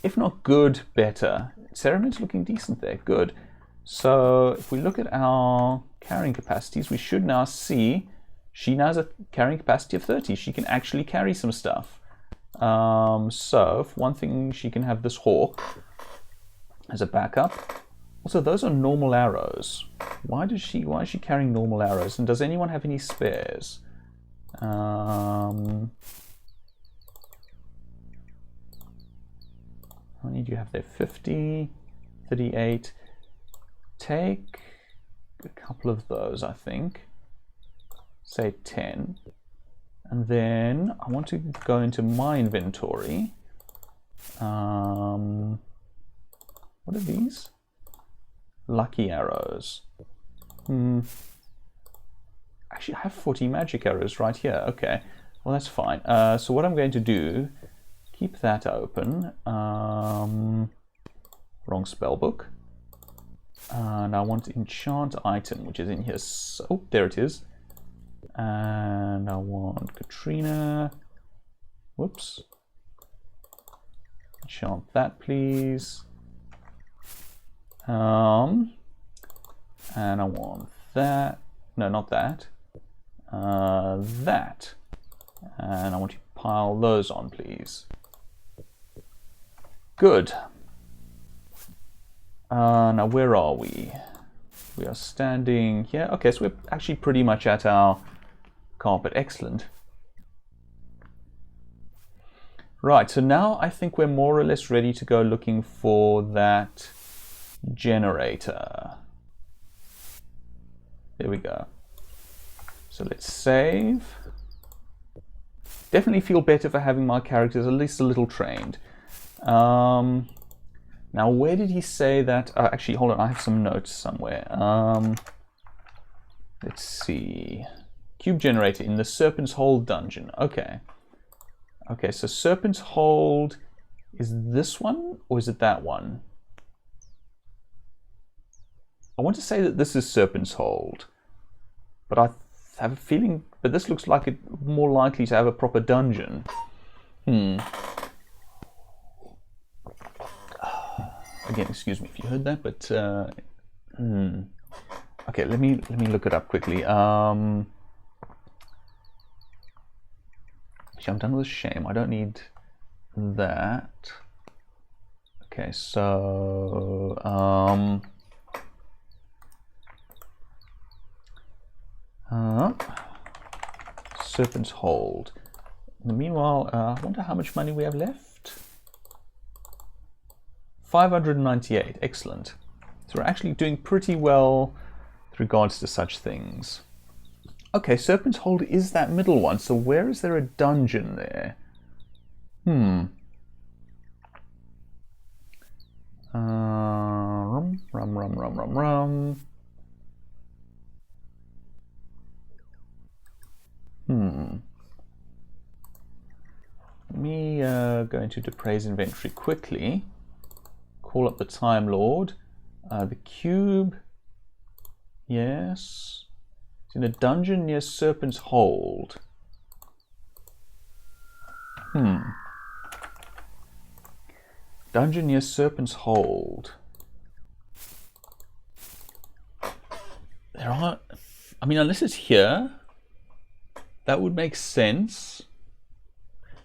if not good, better. Ceramed's looking decent there, good. So if we look at our carrying capacities, we should now see she now has a carrying capacity of 30. She can actually carry some stuff. So for one thing, she can have this hawk as a backup. Also, those are normal arrows. Why is she carrying normal arrows? And does anyone have any spares? How many do you have there? 50, 38. Take a couple of those, I think. Say 10. And then I want to go into my inventory. What are these? Lucky arrows. Actually, I have 40 magic arrows right here. Okay, well that's fine. So what I'm going to do, keep that open. Wrong spell book. And I want enchant item, which is in here. So, oh, there it is. And I want Katrina. Whoops. Enchant that, please. And I want that. No, not that. That. And I want you to pile those on, please. Good. Now, where are we? We are standing here. Okay, so we're actually pretty much at our carpet. Excellent. Right, so now I think we're more or less ready to go looking for that generator. There we go. So let's save. Definitely feel better for having my characters at least a little trained. Now, where did he say that? Actually, hold on, I have some notes somewhere. Let's see. Cube generator in the Serpent's Hold dungeon. Okay. Okay, so Serpent's Hold, is this one or is it that one? I want to say that this is Serpent's Hold, but I have a feeling, but this looks like it's more likely to have a proper dungeon. Again, excuse me if you heard that, but Okay, let me look it up quickly. Which I'm done with shame. I don't need that. Okay, so Serpent's Hold. In the meanwhile, I wonder how much money we have left. 598. Excellent. So we're actually doing pretty well with regards to such things. Okay, Serpent's Hold is that middle one. So where is there a dungeon there? Rum. Let me go into Dupre's inventory quickly. Call up the Time Lord. The cube. Yes. It's in a dungeon near Serpent's Hold. Dungeon near Serpent's Hold. There are... I mean, unless it's here, that would make sense.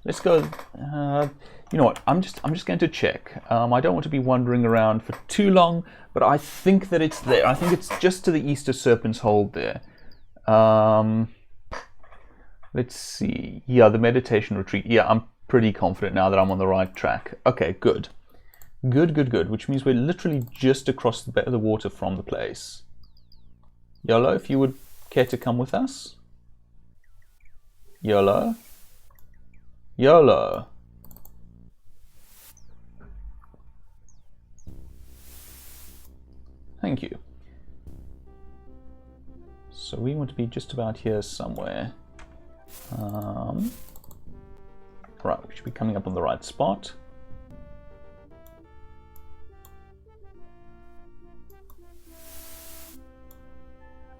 Let's go... you know what? I'm just going to check. I don't want to be wandering around for too long, but I think that it's there. I think it's just to the east of Serpent's Hold there. Let's see. Yeah, the meditation retreat. Yeah, I'm pretty confident now that I'm on the right track. Okay, good. Good. Which means we're literally just across the water from the place. YOLO, if you would care to come with us. YOLO. YOLO. Thank you. So we want to be just about here somewhere. Right, we should be coming up on the right spot.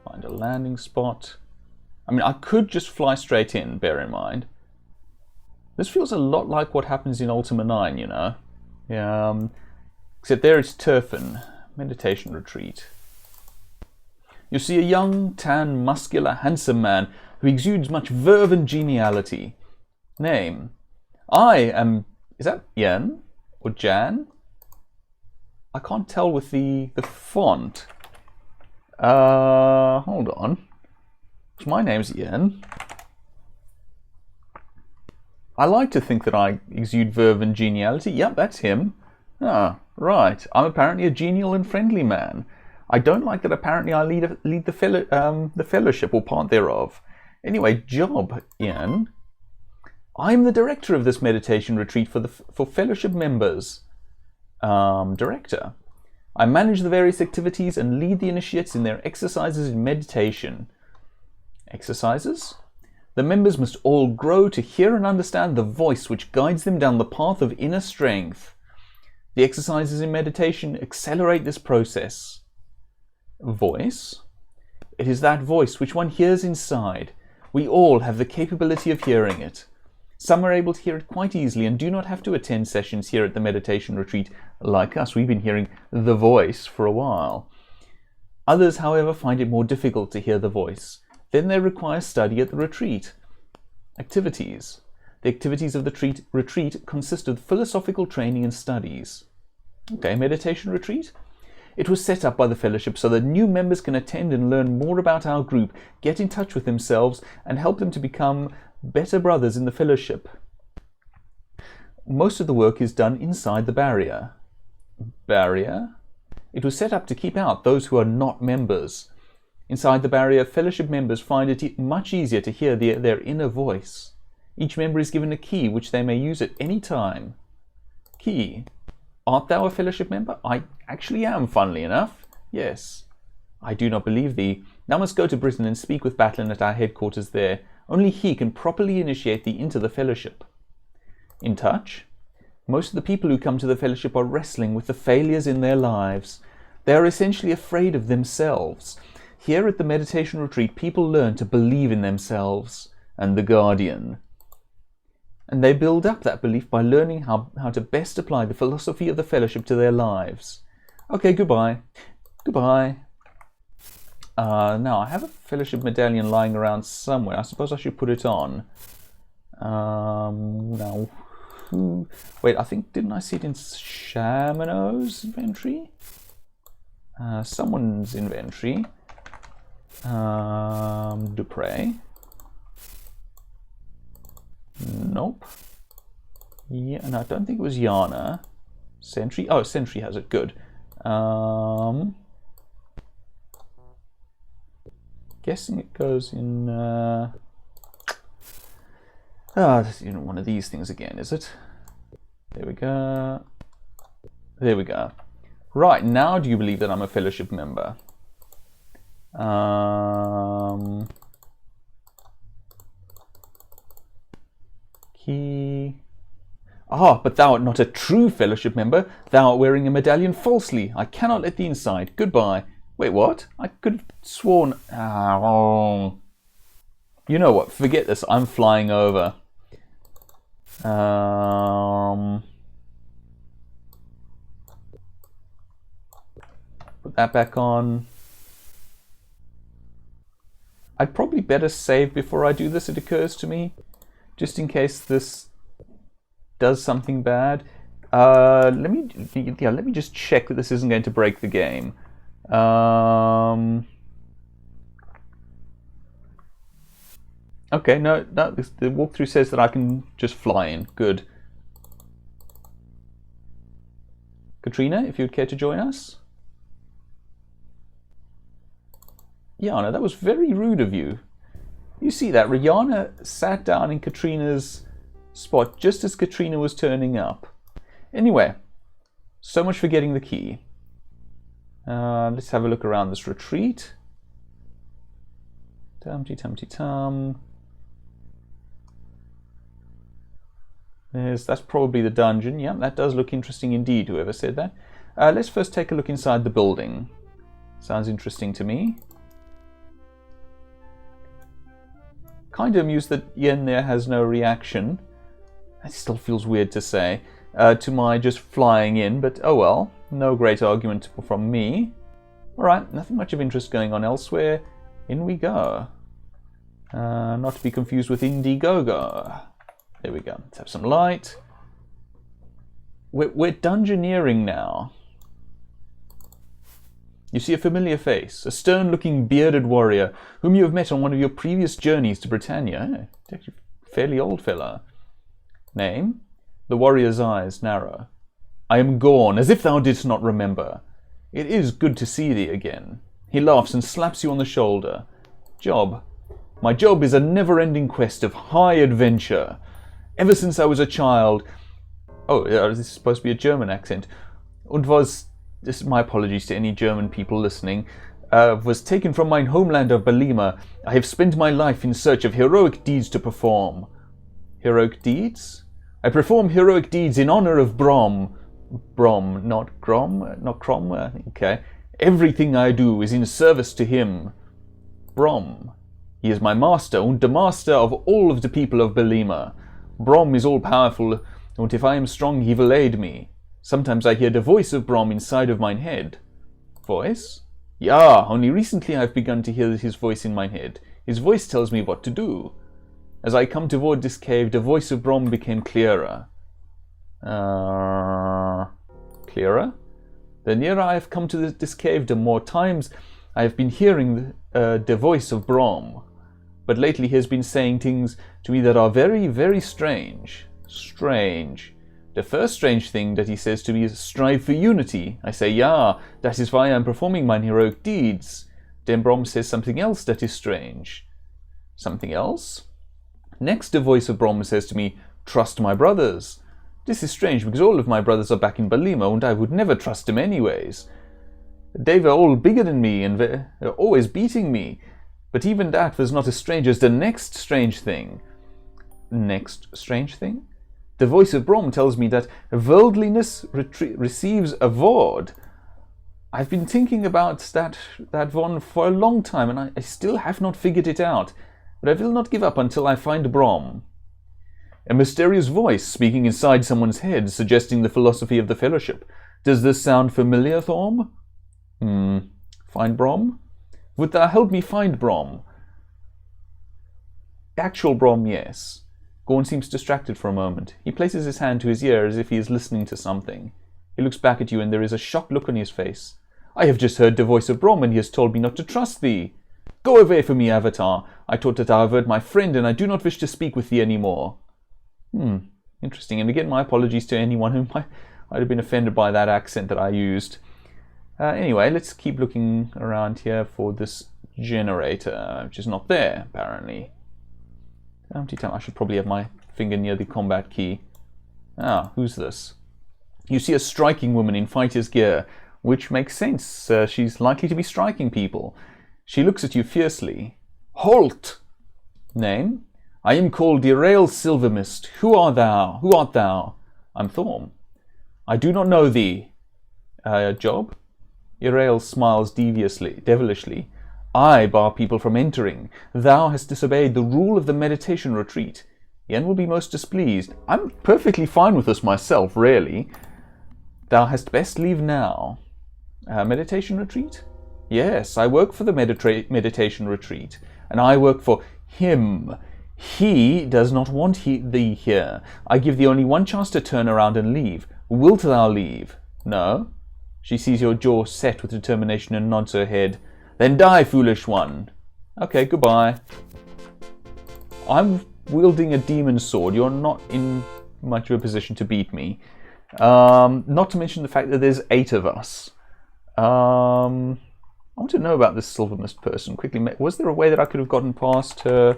Find a landing spot. I mean, I could just fly straight in, bear in mind. This feels a lot like what happens in Ultima IX, you know. Yeah, except there it's Turfin. Meditation retreat. You see a young, tan, muscular, handsome man who exudes much verve and geniality. Name. I am... Is that Yen? Or Jan? I can't tell with the font. Hold on. My name's Yen. I like to think that I exude verve and geniality. Yep, that's him. Ah, right. I'm apparently a genial and friendly man. I don't like that apparently I lead the fellowship, or part thereof. Anyway, job, Ian. I'm the director of this meditation retreat for fellowship members. Director. I manage the various activities and lead the initiates in their exercises in meditation. Exercises? The members must all grow to hear and understand the voice which guides them down the path of inner strength. The exercises in meditation accelerate this process. Voice? It is that voice which one hears inside. We all have the capability of hearing it. Some are able to hear it quite easily and do not have to attend sessions here at the meditation retreat like us. We've been hearing the voice for a while. Others, however, find it more difficult to hear the voice. Then they require study at the retreat. Activities. The activities of the retreat consist of philosophical training and studies. Okay, meditation retreat? It was set up by the fellowship so that new members can attend and learn more about our group, get in touch with themselves, and help them to become better brothers in the fellowship. Most of the work is done inside the barrier. Barrier? It was set up to keep out those who are not members. Inside the barrier, fellowship members find it much easier to hear their inner voice. Each member is given a key which they may use at any time. Key. Art thou a fellowship member? I actually am, funnily enough. Yes. I do not believe thee. Thou must go to Britain and speak with Batlin at our headquarters there. Only he can properly initiate thee into the fellowship. In touch? Most of the people who come to the fellowship are wrestling with the failures in their lives. They are essentially afraid of themselves. Here at the meditation retreat, people learn to believe in themselves and the Guardian. And they build up that belief by learning how to best apply the philosophy of the fellowship to their lives. Okay, goodbye. Goodbye. Now, I have a fellowship medallion lying around somewhere. I suppose I should put it on. Now, wait, I think, didn't I see it in Shamano's inventory? Someone's inventory. Dupre. Nope. Yeah, no, I don't think it was Yana. Sentry. Oh, Sentry has it. Good. Guessing it goes in. This is one of these things again, is it? There we go. There we go. Right, now do you believe that I'm a fellowship member? Key. Ah, but thou art not a true fellowship member. Thou art wearing a medallion falsely. I cannot let thee inside. Goodbye. Wait, what? I could have sworn... You know what? Forget this. I'm flying over. Put that back on. I'd probably better save before I do this, it occurs to me. Just in case this does something bad. Let me just check that this isn't going to break the game. Okay, no, the walkthrough says that I can just fly in. Good. Katrina, if you'd care to join us. Yana, that was very rude of you. You see that? Rihanna sat down in Katrina's spot just as Katrina was turning up. Anyway, so much for getting the key. Let's have a look around this retreat. Tum-ty-tum-ty-tum. That's probably the dungeon. Yeah, that does look interesting indeed, whoever said that. Let's first take a look inside the building. Sounds interesting to me. Kind of amused that Yen there has no reaction. That still feels weird to say. To my just flying in, but oh well. No great argument from me. Alright, nothing much of interest going on elsewhere. In we go. Not to be confused with Indiegogo. There we go. Let's have some light. We're dungeoneering now. You see a familiar face, a stern-looking bearded warrior whom you have met on one of your previous journeys to Britannia. Actually a fairly old fella. Name? The warrior's eyes narrow. I am Gorn, as if thou didst not remember. It is good to see thee again. He laughs and slaps you on the shoulder. Job. My job is a never-ending quest of high adventure. Ever since I was a child... Oh, this is supposed to be a German accent. Und was... This is my apologies to any German people listening. Was taken from mine homeland of Belima. I have spent my life in search of heroic deeds to perform. Heroic deeds? I perform heroic deeds in honor of Brom. Brom, not Grom? Not Crom? Okay. Everything I do is in service to him. Brom. He is my master, and the master of all of the people of Belima. Brom is all-powerful, and if I am strong, he will aid me. Sometimes I hear the voice of Brom inside of mine head. Voice? Yeah, only recently I've begun to hear his voice in mine head. His voice tells me what to do. As I come toward this cave, the voice of Brom became clearer. Clearer? The nearer I have come to this cave, the more times I have been hearing the voice of Brom. But lately he has been saying things to me that are very, very strange. Strange. The first strange thing that he says to me is, strive for unity. I say, yeah, that is why I am performing mine heroic deeds. Then Brom says something else that is strange. Something else? Next, the voice of Brom says to me, trust my brothers. This is strange because all of my brothers are back in Belima and I would never trust them anyways. They were all bigger than me and they're always beating me. But even that was not as strange as the next strange thing. Next strange thing? The voice of Brom tells me that worldliness receives a VOD. I've been thinking about that one for a long time and I still have not figured it out. But I will not give up until I find Brom. A mysterious voice speaking inside someone's head, suggesting the philosophy of the Fellowship. Does this sound familiar, Thorm? Find Brom? Would thou help me find Brom? Actual Brom, yes. Gorn seems distracted for a moment. He places his hand to his ear as if he is listening to something. He looks back at you and there is a shocked look on his face. I have just heard the voice of Brom and he has told me not to trust thee. Go away from me, Avatar. I thought that thou wert my friend and I do not wish to speak with thee any more. Interesting. And again, my apologies to anyone who might have been offended by that accent that I used. Anyway, let's keep looking around here for this generator, which is not there, apparently. I should probably have my finger near the combat key. Ah, who's this? You see a striking woman in fighter's gear, which makes sense. She's likely to be striking people. She looks at you fiercely. Halt! Name? I am called Irael Silvermist. Who art thou? Who art thou? I'm Thorm. I do not know thee. Job? Irael smiles devilishly. I bar people from entering. Thou hast disobeyed the rule of the meditation retreat. Yen will be most displeased. I'm perfectly fine with this myself, really. Thou hast best leave now. Meditation retreat? Yes, I work for the meditation retreat, and I work for him. He does not want thee here. I give thee only one chance to turn around and leave. Wilt thou leave? No? She sees your jaw set with determination and nods her head. Then die, foolish one. Okay, goodbye. I'm wielding a demon sword. You're not in much of a position to beat me. Not to mention the fact that there's 8 of us. I want to know about this Silvermist person quickly. Was there a way that I could have gotten past her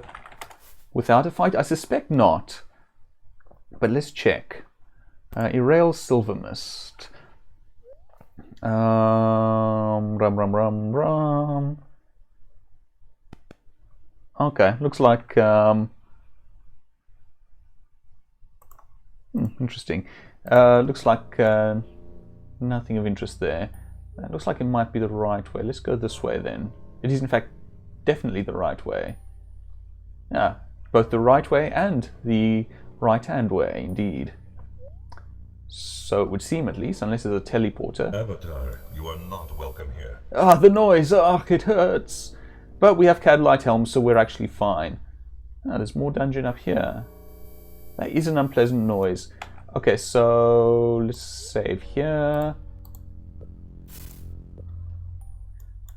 without a fight? I suspect not. But let's check. Irael Silvermist. Okay, looks like interesting. Looks like nothing of interest there. It looks like it might be the right way. Let's go this way then. It is in fact definitely the right way. Yeah, both the right way and the right-hand way, indeed. So it would seem, at least, unless it's a teleporter. Avatar, you are not welcome here. Ah, the noise! Ah, it hurts! But we have Cadlight helms, so we're actually fine. Ah, there's more dungeon up here. That is an unpleasant noise. Okay, so let's save here.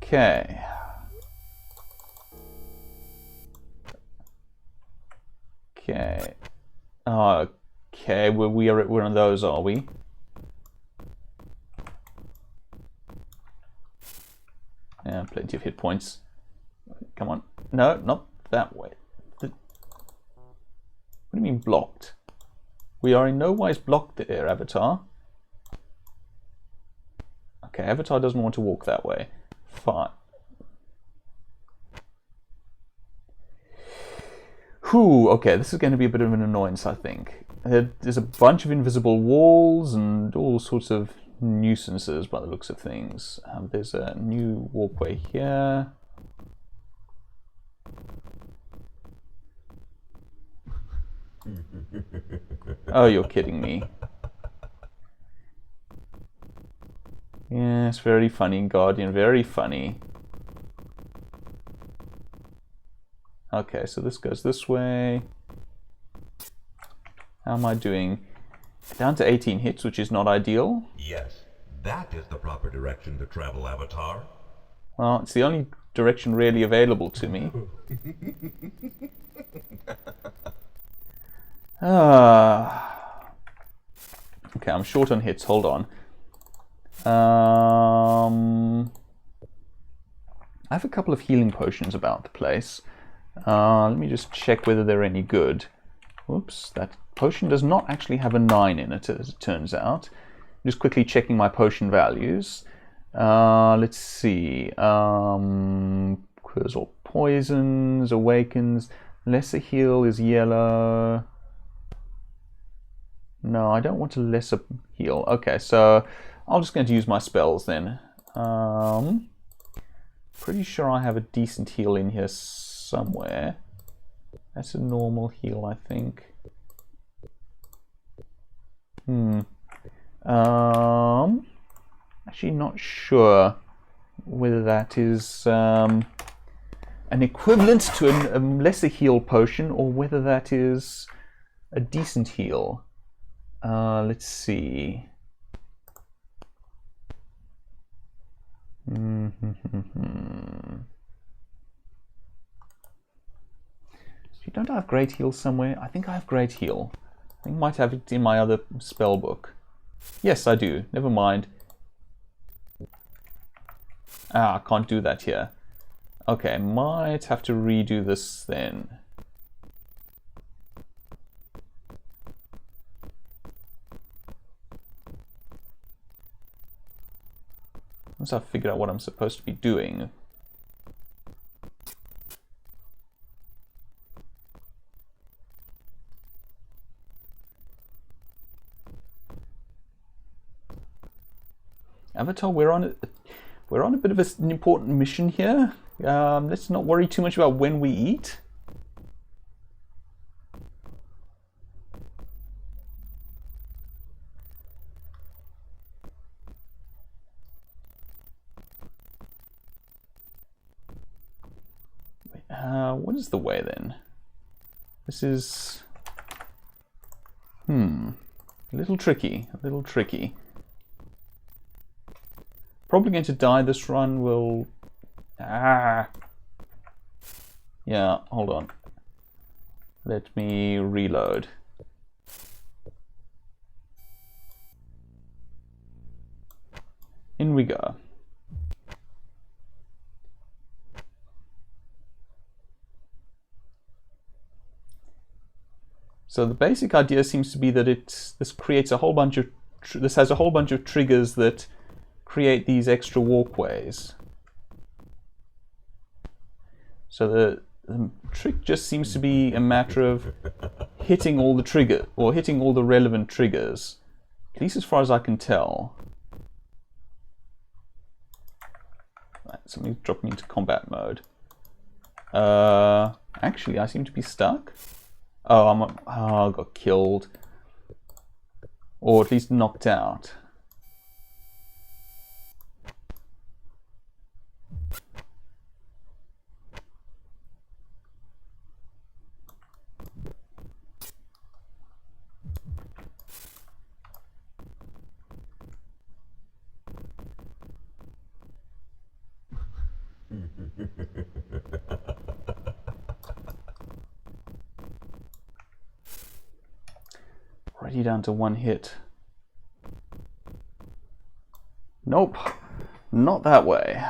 Okay. Okay. Okay, we're at one of those, are we? Yeah, plenty of hit points. Come on. No, not that way. What do you mean blocked? We are in no wise blocked there, Avatar. Okay, Avatar doesn't want to walk that way. Fine. Whew, okay, this is going to be a bit of an annoyance, I think. There's a bunch of invisible walls and all sorts of nuisances by the looks of things. There's a new walkway here. Oh, you're kidding me. Yes, very funny, Guardian, very funny. Okay, so this goes this way. How am I doing? Down to 18 hits, which is not ideal. Yes, that is the proper direction to travel, Avatar. Well, it's the only direction really available to me. Okay, I'm short on hits, hold on. I have a couple of healing potions about the place. Let me just check whether they're any good. Whoops, that potion does not actually have a 9 in it, as it turns out. Just quickly checking my potion values. Let's see. Cures all poisons, awakens. Lesser heal is yellow. No, I don't want a lesser heal. Okay, so I'm just going to use my spells then. Pretty sure I have a decent heal in here somewhere. That's a normal heal, I think. Actually not sure. whether that is an equivalent to a lesser heal potion, or whether that is a decent heal. Let's see. You don't have great heal somewhere? I think I have great heal. I think I might have it in my other spell book. Yes, I do. Never mind. I can't do that here. Okay, might have to redo this then. Once I've figured out what I'm supposed to be doing. Avatar, we're on a bit of an important mission here. Let's not worry too much about when we eat. What is the way then? This is a little tricky. A little tricky. Probably going to die this run. Will yeah, hold on. Let me reload. In we go. So the basic idea seems to be that this creates a whole bunch of this has a whole bunch of triggers that create these extra walkways. So the trick just seems to be a matter of hitting all the relevant triggers, at least as far as I can tell. Right, something's dropped me into combat mode. Actually, I seem to be stuck. Oh, I got killed, or at least knocked out. Already down to one hit. Nope, not that way.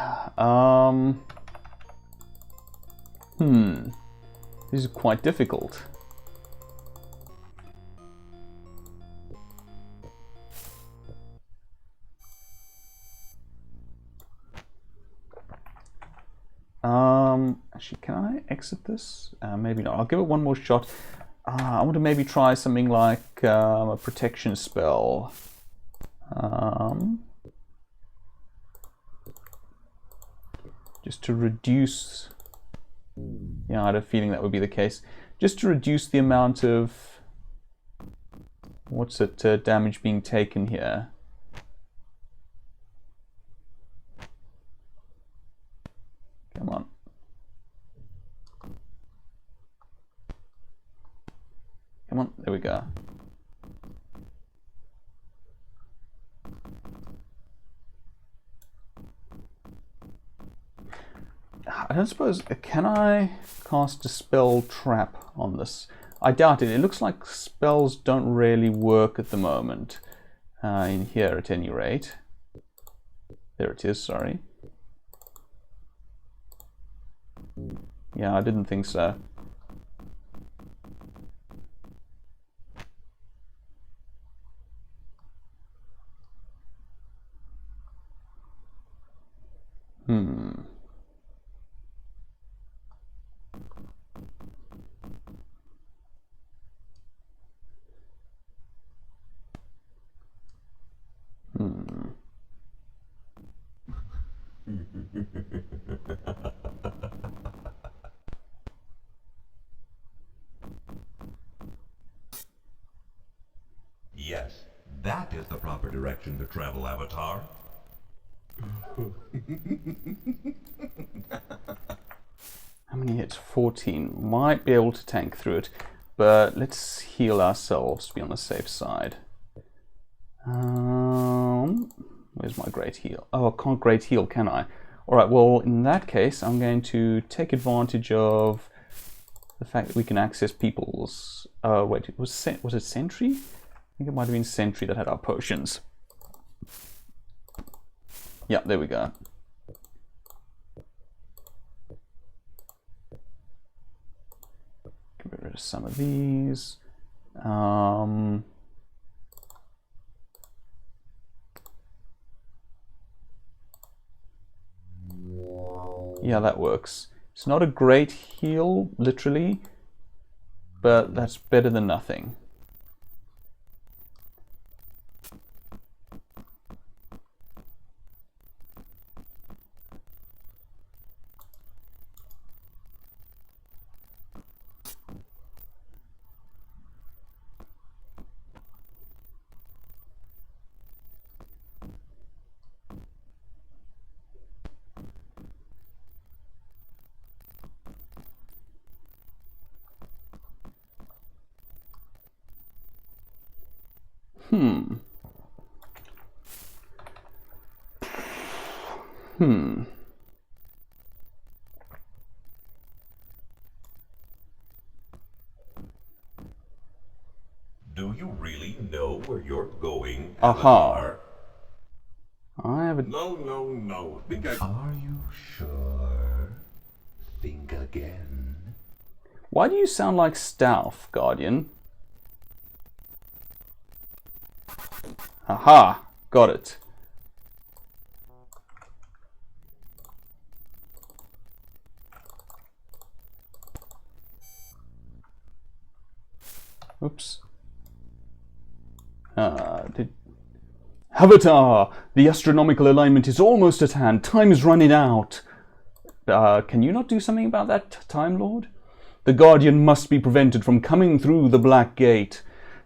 This is quite difficult. Actually, can I exit this? Maybe not. I'll give it one more shot. I want to maybe try something like a protection spell. Just to reduce... Yeah, I had a feeling that would be the case. Just to reduce the amount of... What's it? Damage being taken here. Come on. Come on, there we go. I don't suppose, can I cast a spell trap on this? I doubt it. It looks like spells don't really work at the moment. In here at any rate. There it is, sorry. Yeah, I didn't think so. Yes, that is the proper direction to travel, Avatar. How many hits? 14. Might be able to tank through it, but let's heal ourselves to be on the safe side. Where's my great heal? Oh, I can't great heal, can I? Alright, well, in that case, I'm going to take advantage of the fact that we can access people's... wait, was it Sentry? I think it might have been Sentry that had our potions. Yeah, there we go. Get rid of some of these. Yeah, that works. It's not a great heal, literally, but that's better than nothing. Do you really know where you're going, Aha. Avatar? I have a... No. Are you sure? Think again. Why do you sound like Stauf, Guardian? Aha! Got it. Oops. Avatar! The astronomical alignment is almost at hand. Time is running out. Can you not do something about that, Time Lord? The Guardian must be prevented from coming through the Black Gate.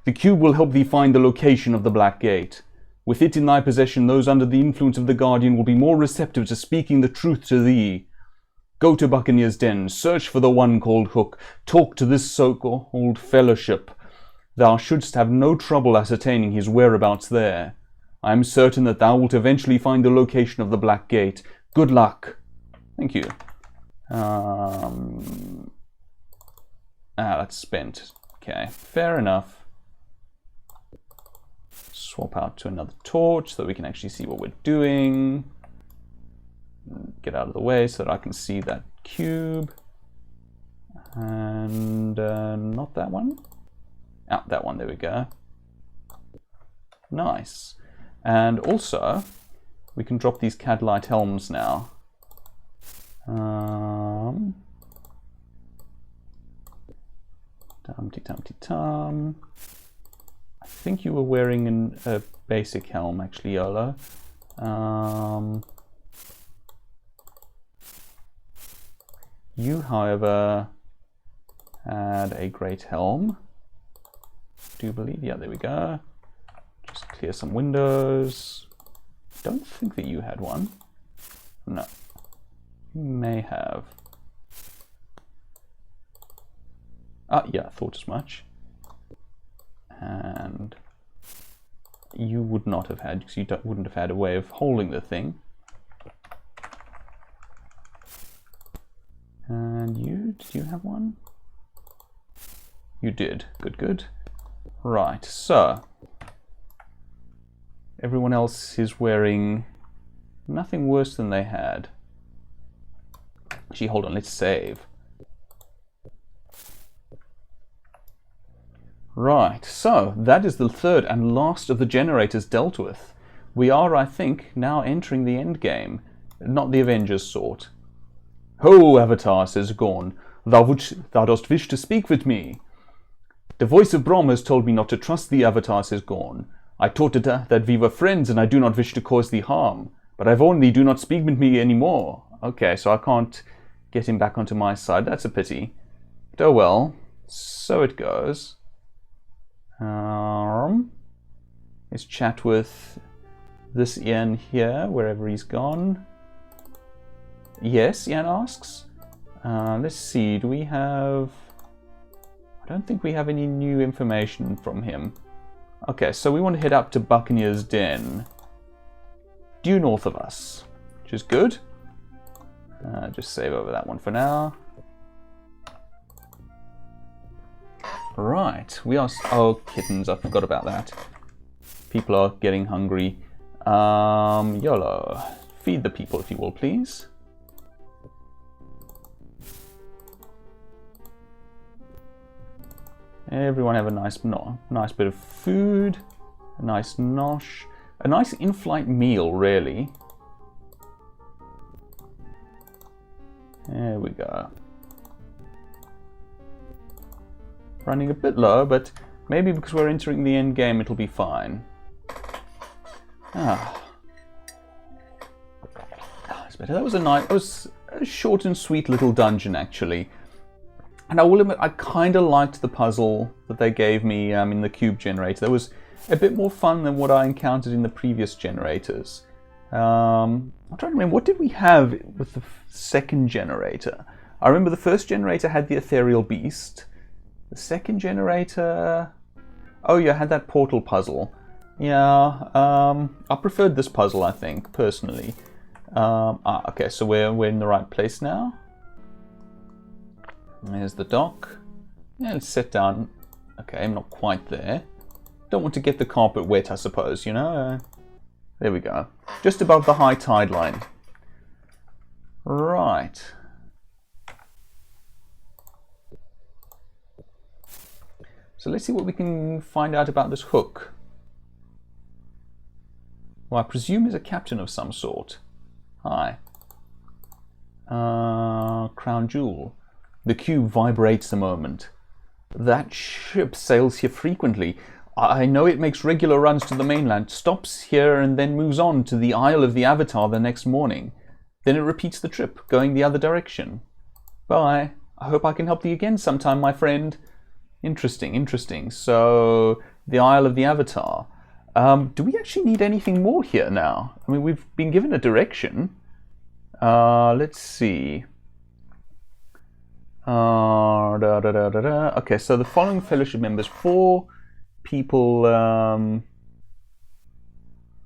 The cube will help thee find the location of the Black Gate. With it in thy possession, those under the influence of the Guardian will be more receptive to speaking the truth to thee. Go to Buccaneer's Den, search for the one called Hook, talk to this so-called fellowship. Thou shouldst have no trouble ascertaining his whereabouts there. I am certain that thou wilt eventually find the location of the Black Gate. Good luck. Thank you. That's spent. Okay, fair enough. Swap out to another torch so that we can actually see what we're doing. Get out of the way so that I can see that cube. And not that one. Ah, that one, there we go. Nice. And also, we can drop these Cadlight helms now. Tum-ty-tum-ty-tum. I think you were wearing a basic helm, actually, Yola. You, however, had a great helm. Do you believe? Yeah, there we go. Just clear some windows. Don't think that you had one. No. You may have. Ah, yeah, I thought as much. And you would not have had, because you wouldn't have had a way of holding the thing. And you, did you have one? You did. Good, good. Right, so everyone else is wearing nothing worse than they had. Actually, hold on, let's save. Right, so that is the third and last of the generators dealt with. We are, I think, now entering the end game, not the Avengers sort. Ho, Avatar, says Gorn, thou dost wish to speak with me. The voice of Brahm has told me not to trust thee, Avatar, says Gorn. I taught it that we were friends, and I do not wish to cause thee harm. But I've warned thee, do not speak with me any more. Okay, so I can't get him back onto my side. That's a pity. But oh well, so it goes. Let's chat with this Ian here, wherever he's gone. Yes, Ian asks. Let's see, do we have... I don't think we have any new information from him. Okay, so we want to head up to Buccaneer's Den, due north of us, which is good. Just save over that one for now. Right, we are... Oh, kittens, I forgot about that. People are getting hungry. YOLO. Feed the people, if you will, please. Everyone have a nice bit of food, a nice nosh, a nice in-flight meal, really. There we go. Running a bit low, but maybe because we're entering the end game, it'll be fine. That's better. That was a short and sweet little dungeon, actually. And I will admit, I kind of liked the puzzle that they gave me in the cube generator. That was a bit more fun than what I encountered in the previous generators. I'm trying to remember, what did we have with the second generator? I remember the first generator had the ethereal beast. The second generator... Oh yeah, I had that portal puzzle. Yeah, I preferred this puzzle, I think, personally. Okay, so we're in the right place now. There's the dock. Yeah, let's sit down. Okay, I'm not quite there. Don't want to get the carpet wet, I suppose, you know? There we go. Just above the high tide line. Right. So let's see what we can find out about this hook. Well, I presume he's a captain of some sort. Hi. Crown Jewel. The cube vibrates a moment. That ship sails here frequently. I know it makes regular runs to the mainland, stops here and then moves on to the Isle of the Avatar the next morning. Then it repeats the trip, going the other direction. Bye. I hope I can help you again sometime, my friend. Interesting, interesting. So, the Isle of the Avatar. Do we actually need anything more here now? I mean, we've been given a direction. Let's see. Okay, so the following fellowship members, 4 people,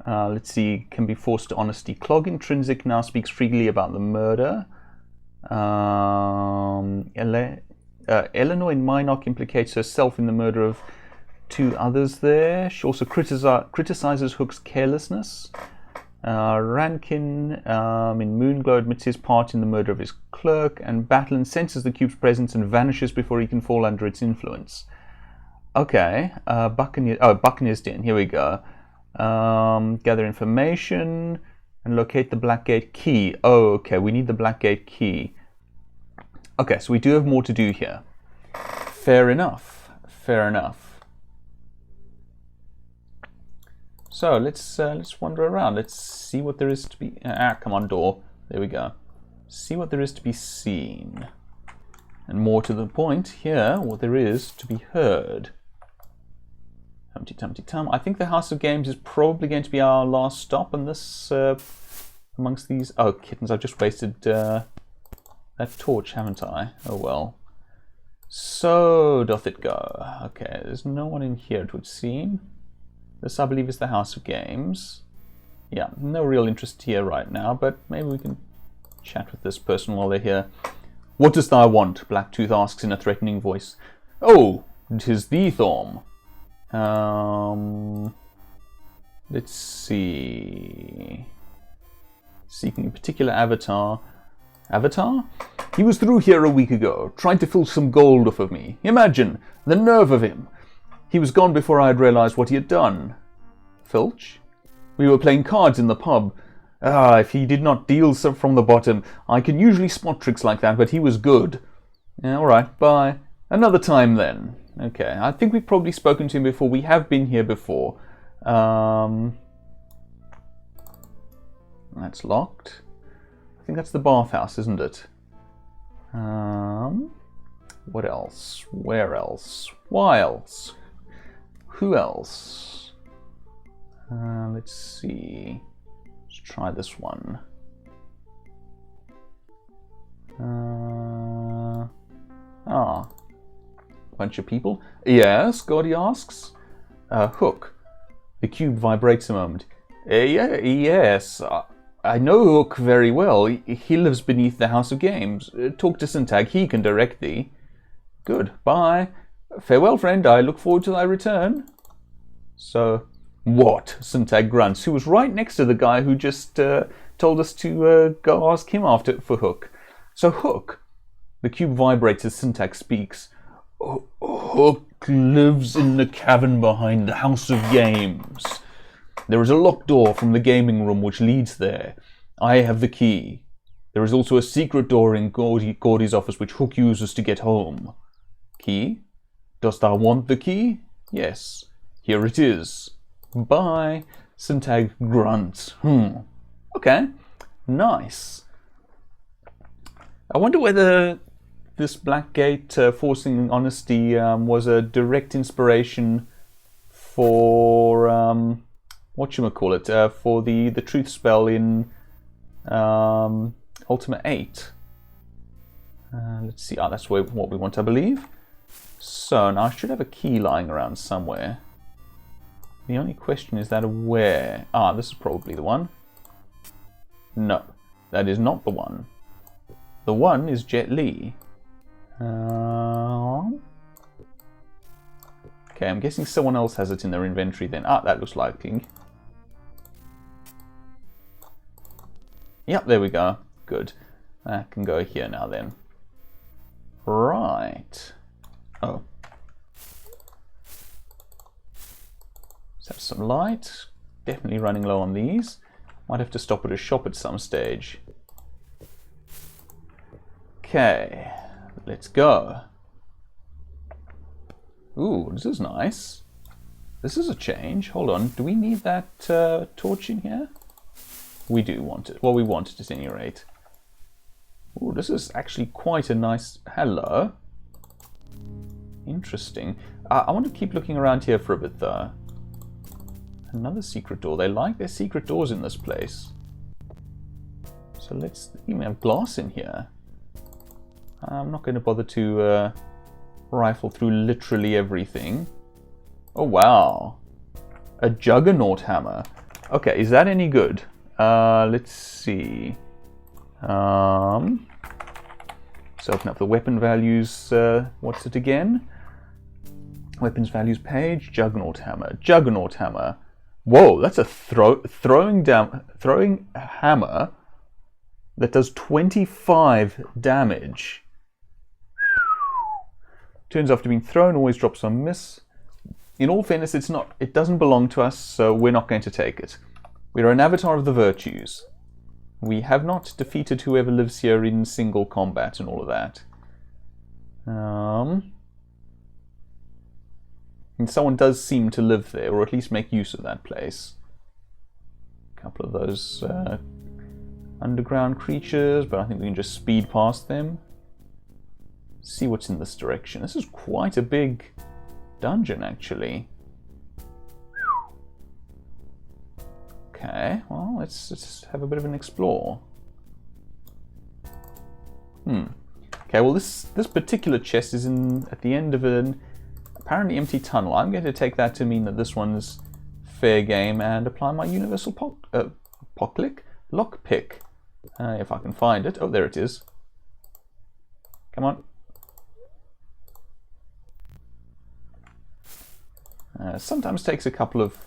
let's see, can be forced to honesty. Clog Intrinsic now speaks freely about the murder. Eleanor in Minoc implicates herself in the murder of 2 others there. She also criticizes Hook's carelessness. Rankin in Moonglow admits his part in the murder of his clerk, and Battlen senses the cube's presence and vanishes before he can fall under its influence. Okay, Buccaneer's Den, here we go. Gather information and locate the Blackgate key. Oh, okay, we need the Blackgate key. Okay, so we do have more to do here. Fair enough, fair enough. So let's wander around. Let's see what there is to be. Come on, door. There we go. See what there is to be seen, and more to the point, here what there is to be heard. Humpty Tumpty Tum. I think the House of Games is probably going to be our last stop on this. Amongst these. Oh, kittens! I've just wasted that torch, haven't I? Oh well. So doth it go. Okay, there's no one in here, it would seem. This, I believe, is the House of Games. Yeah, no real interest here right now, but maybe we can chat with this person while they're here. What dost thou want? Blacktooth asks in a threatening voice. Oh, 'tis thee, Thorm. Let's see. Seeking a particular avatar. Avatar? He was through here a week ago, tried to filch some gold off of me. Imagine, the nerve of him. He was gone before I had realized what he had done. Filch? We were playing cards in the pub. If he did not deal some from the bottom. I can usually spot tricks like that, but he was good. Yeah, alright, bye. Another time then. Okay, I think we've probably spoken to him before. We have been here before. That's locked. I think that's the bathhouse, isn't it? What else? Where else? Why else? Who else? Let's see. Let's try this one. Bunch of people. Yes, Gordy asks. Hook. The cube vibrates a moment. Yes, I know Hook very well. He lives beneath the House of Games. Talk to Syntag, he can direct thee. Good, bye. Farewell, friend, I look forward to thy return. So, what? Syntag grunts, who was right next to the guy who just told us to go ask him for Hook. So, Hook. The cube vibrates as Syntag speaks. Hook lives in the cavern behind the House of Games. There is a locked door from the gaming room which leads there. I have the key. There is also a secret door in Gordy's office which Hook uses to get home. Key? Dost thou want the key? Yes. Here it is. Bye. Syntag grunts. Okay. Nice. I wonder whether this Black Gate forcing honesty was a direct inspiration for whatchamacallit, for the truth spell in Ultima VIII. Let's see. That's what we want, I believe. So now I should have a key lying around somewhere. The only question is that where? This is probably the one. No, that is not the one. The one is Jet Li. Okay, I'm guessing someone else has it in their inventory then. That looks likely. Yep, there we go. Good. That can go here now then. Right. Oh. Let's have some light. Definitely running low on these. Might have to stop at a shop at some stage. Okay. Let's go. Ooh, this is nice. This is a change. Hold on. Do we need that torch in here? We do want it. Well, we want it at any rate. Ooh, this is actually quite a nice... Hello. Interesting. I want to keep looking around here for a bit, though. Another secret door. They like their secret doors in this place. So let's even have glass in here. I'm not going to bother to rifle through literally everything. Oh, wow. A juggernaut hammer. Okay, is that any good? Let's see. Let's open up the weapon values. What's it again? Weapons values page. Juggernaut hammer. Juggernaut hammer. Whoa, that's a throwing hammer that does 25 damage. Turns after being thrown, always drops on miss. In all fairness, it doesn't belong to us, so we're not going to take it. We are an avatar of the virtues. We have not defeated whoever lives here in single combat and all of that. And someone does seem to live there, or at least make use of that place. A couple of those underground creatures, but I think we can just speed past them. See what's in this direction. This is quite a big dungeon, actually. Okay, well, let's have a bit of an explore. Okay, well, this particular chest is at the end of an apparently empty tunnel. I'm going to take that to mean that this one's fair game and apply my universal lockpick. If I can find it. Oh, there it is. Come on. Sometimes takes a couple of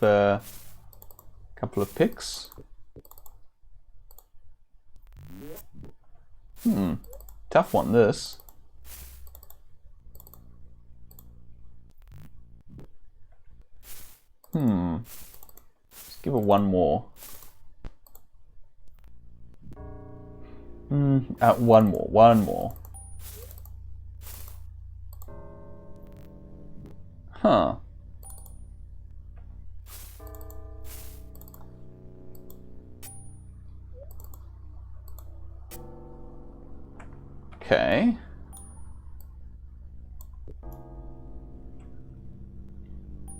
picks. Tough one, this. Let's give it one more. One more. Huh. Okay.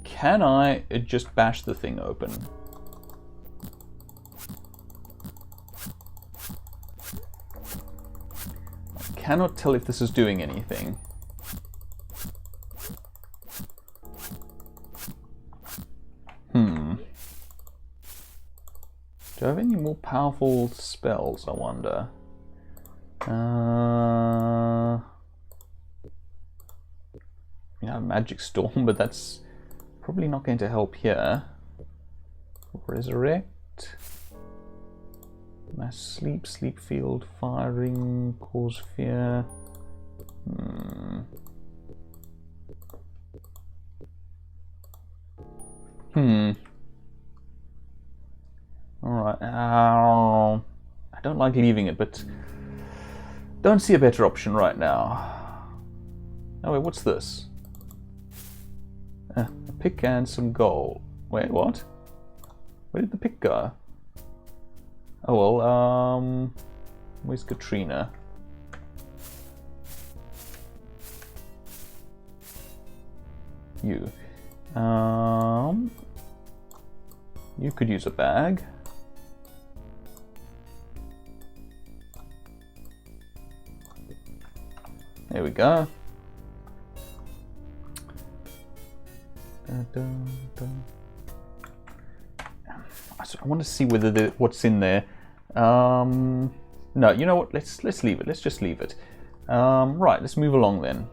Can I just bash the thing open? cannot tell if this is doing anything. Do I have any more powerful spells, I wonder? Yeah, Magic Storm, but that's probably not going to help here. Resurrect. Mass sleep, sleep field, firing, cause fear. Alright, I don't like leaving it, but don't see a better option right now. Oh wait, what's this? A pick and some gold. Wait, what? Where did the pick go? Oh well, where's Katrina? You. You could use a bag. There we go. I want to see whether what's in there. No, you know what? Let's leave it. Let's just leave it. Right, let's move along then.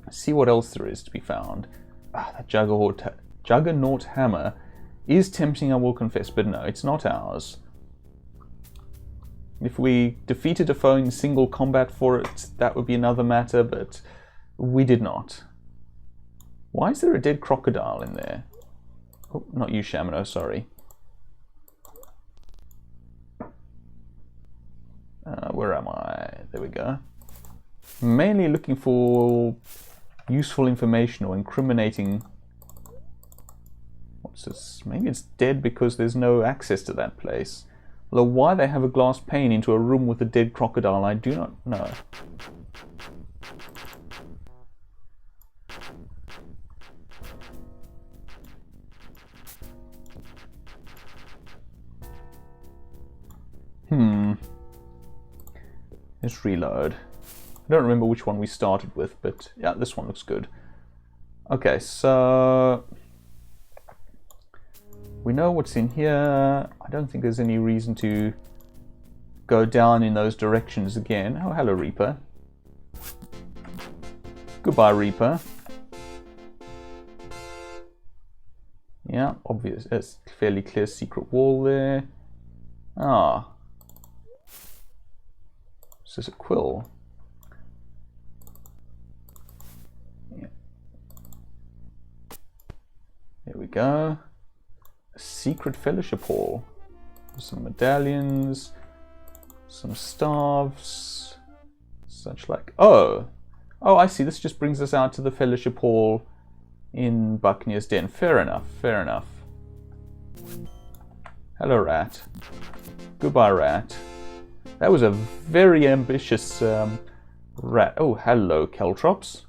See what else there is to be found. That Juggernaut hammer is tempting, I will confess, but no, it's not ours. If we defeated a foe in single combat for it, that would be another matter, but we did not. Why is there a dead crocodile in there? Oh, not you, Shamino, sorry. Where am I? There we go. Mainly looking for useful information or incriminating. What's this? Maybe it's dead because there's no access to that place. Although why they have a glass pane into a room with a dead crocodile, I do not know. Let's reload. I don't remember which one we started with, but yeah, this one looks good. Okay, so we know what's in here. I don't think there's any reason to go down in those directions again. Oh, hello, Reaper. Goodbye, Reaper. Yeah, obvious. It's fairly clear secret wall there. Ah. This is a quill. Yeah. There we go. A secret fellowship hall. Some medallions, some staves, such like. Oh, I see. This just brings us out to the fellowship hall in Buccaneer's Den. Fair enough. Fair enough. Hello, rat. Goodbye, rat. That was a very ambitious rat. Oh, hello, Caltrops.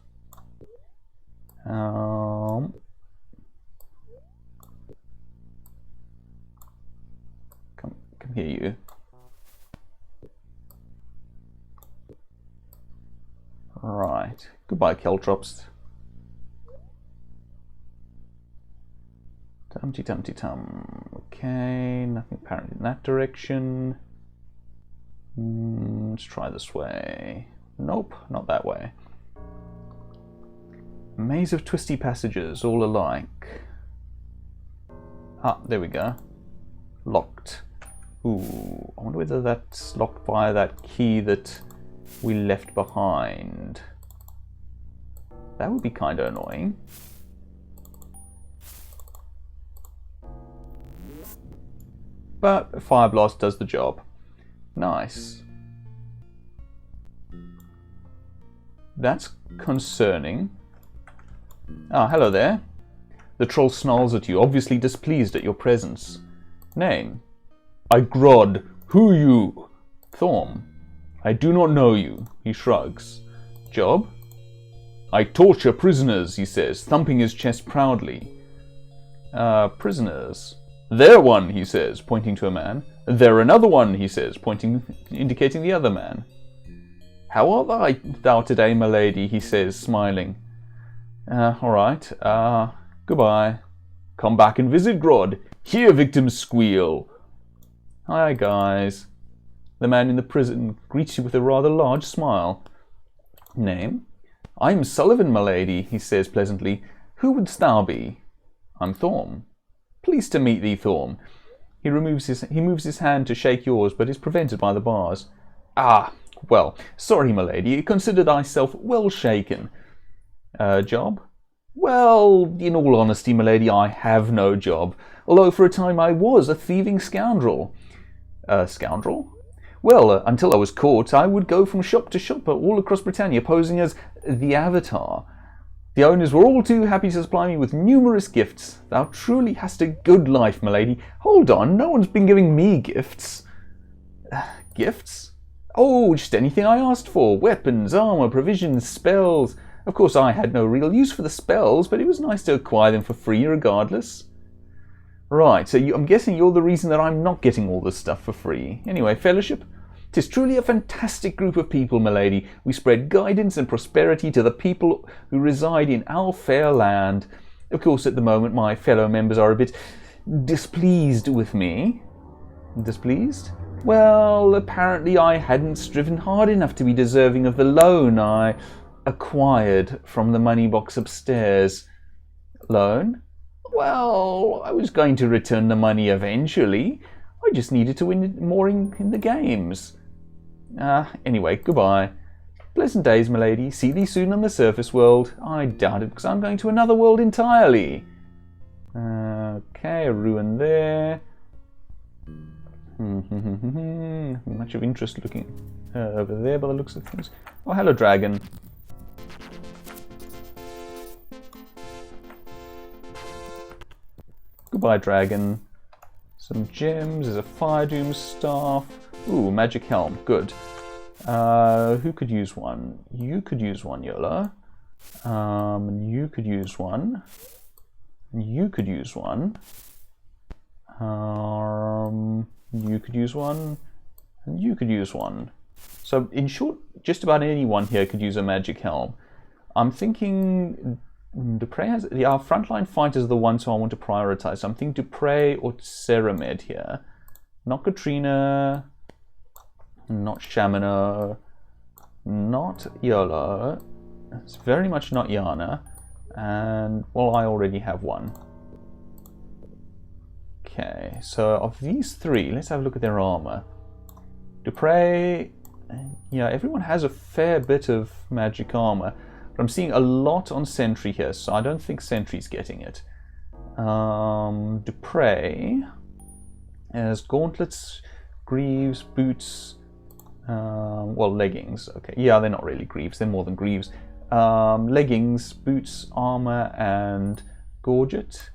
Come here, you. Right. Goodbye, Caltrops. Tum-ty-tum-ty-tum. Okay, nothing apparent in that direction. Let's try this way. Nope, not that way. Maze of twisty passages, all alike. Ah, there we go. Locked. Ooh, I wonder whether that's locked by that key that we left behind. That would be kind of annoying. But Fire Blast does the job. Nice. That's concerning. Ah, hello there. The troll snarls at you, obviously displeased at your presence. Name? I Grod. Who you? Thorm. I do not know you. He shrugs. Job? I torture prisoners, he says, thumping his chest proudly. Prisoners. There one, he says, pointing to a man. There another one, he says, indicating the other man. How art thou today, my lady? He says, smiling. All right. Goodbye. Come back and visit Grod. Hear victims squeal. Hi, guys. The man in the prison greets you with a rather large smile. Name? I'm Sullivan, my lady, he says pleasantly. Who wouldst thou be? I'm Thorm. Pleased to meet thee, Thorm. He moves his hand to shake yours, but is prevented by the bars. Ah, well, sorry, my lady. Consider thyself well shaken. Job? Well, in all honesty, my lady, I have no job, although for a time I was a thieving scoundrel. Scoundrel? Well, until I was caught, I would go from shop to shop all across Britannia, posing as the Avatar. The owners were all too happy to supply me with numerous gifts. Thou truly hast a good life, my lady. Hold on, no one's been giving me gifts. Gifts? Oh, just anything I asked for. Weapons, armour, provisions, spells. Of course, I had no real use for the spells, but it was nice to acquire them for free regardless. Right, so I'm guessing you're the reason that I'm not getting all this stuff for free. Anyway, Fellowship, 'tis truly a fantastic group of people, my lady. We spread guidance and prosperity to the people who reside in our fair land. Of course, at the moment, my fellow members are a bit displeased with me. Displeased? Well, apparently I hadn't striven hard enough to be deserving of the loan I acquired from the money box upstairs. Loan? Well, I was going to return the money eventually. I just needed to win more in the games. Anyway, goodbye. Pleasant days, my lady. See thee soon on the surface world. I doubt it, because I'm going to another world entirely. Okay, a ruin there. Much of interest looking over there by the looks of things. Oh, hello, dragon. Goodbye, dragon. Some gems. There's a Fire Doom staff. Ooh, magic helm. Good. Who could use one? You could use one, Yola. You could use one. You could use one. You could use one. And you could use one. So, in short, just about anyone here could use a magic helm. I'm thinking Dupre has... Our frontline fighters are the ones who I want to prioritize. So I'm thinking Dupre or Ceramed here. Not Katrina. Not Shamino. Not Yola. It's very much not Yana. And, well, I already have one. Okay, so of these three, let's have a look at their armor. Dupre... Yeah, everyone has a fair bit of magic armor. But I'm seeing a lot on Sentry here, so I don't think Sentry's getting it. Dupre has gauntlets, greaves, boots, well, leggings. Okay, yeah, they're not really greaves, they're more than greaves. Leggings, boots, armor, and gorget.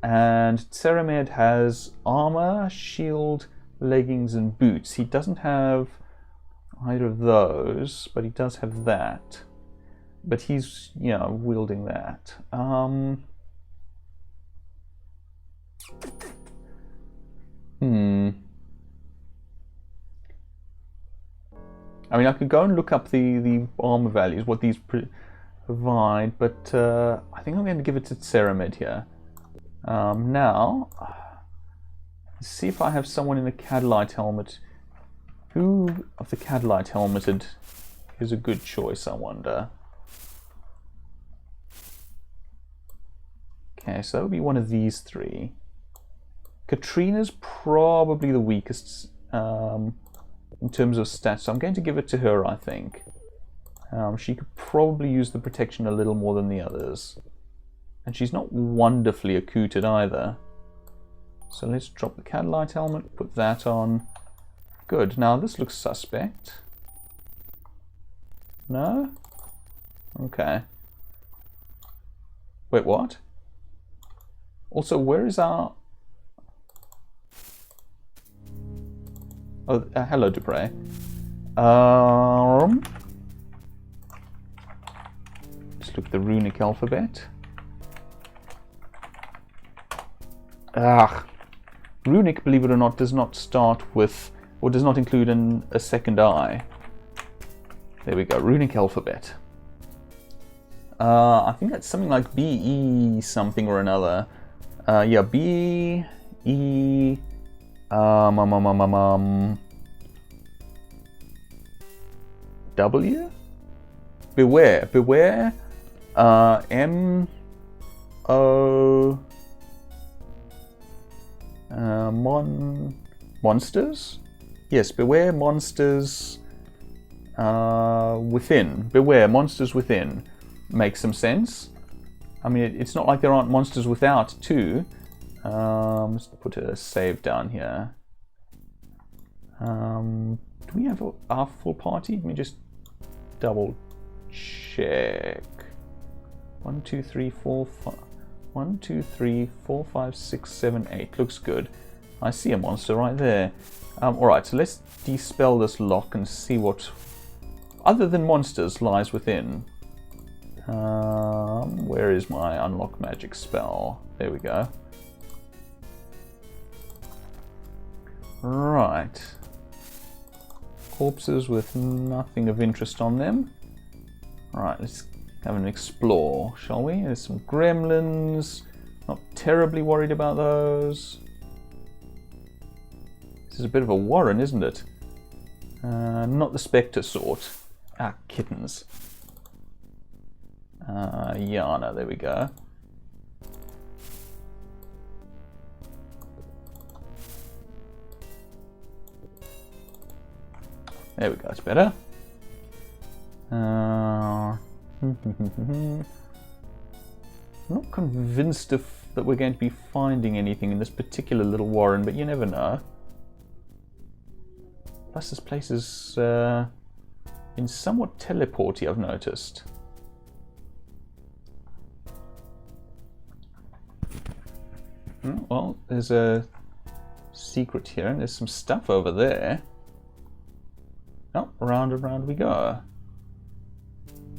And Ceramed has armor, shield, leggings, and boots. He doesn't have either of those, but he does have that. But he's, you know, wielding that. I mean, I could go and look up the armor values, what these provide, but I think I'm going to give it to Ceramed here. Now, let's see if I have someone in a Cadlight helmet. Who of the Cadlight helmeted is a good choice, I wonder? Okay, so that would be one of these three. Katrina's probably the weakest in terms of stats, so I'm going to give it to her, I think. She could probably use the protection a little more than the others. And she's not wonderfully accoutred either. So let's drop the Cadlight helmet, put that on. Good, now this looks suspect. No? Okay. Wait, what? Also, where is our... Oh, hello, Dupre. Let's look at the runic alphabet. Runic, believe it or not, does not start with, or does not include a second I. there we go. Runic alphabet. I think that's something like B-E something or another. Yeah, B-E... W? Beware. Beware. M-O... monsters? Yes, beware monsters within. Beware monsters within. Makes some sense. I mean, it's not like there aren't monsters without too. Let's put a save down here. Do we have our full party? Let me just double check. 1, 2, 3, 4, 5. 1, 2, 3, 4, 5, 6, 7, 8. Looks good. I see a monster right there. Alright, so let's dispel this lock and see what, other than monsters, lies within. Where is my unlock magic spell? There we go. Right. Corpses with nothing of interest on them. Alright, let's have an explore, shall we? There's some gremlins. Not terribly worried about those. This is a bit of a warren, isn't it? Not the spectre sort. Ah, kittens. Yana, there we go. There we go, it's better. I'm not convinced that we're going to be finding anything in this particular little warren, but you never know. Plus this place is been somewhat teleporty, I've noticed. Well, there's a secret here, and there's some stuff over there. Oh, round and round we go.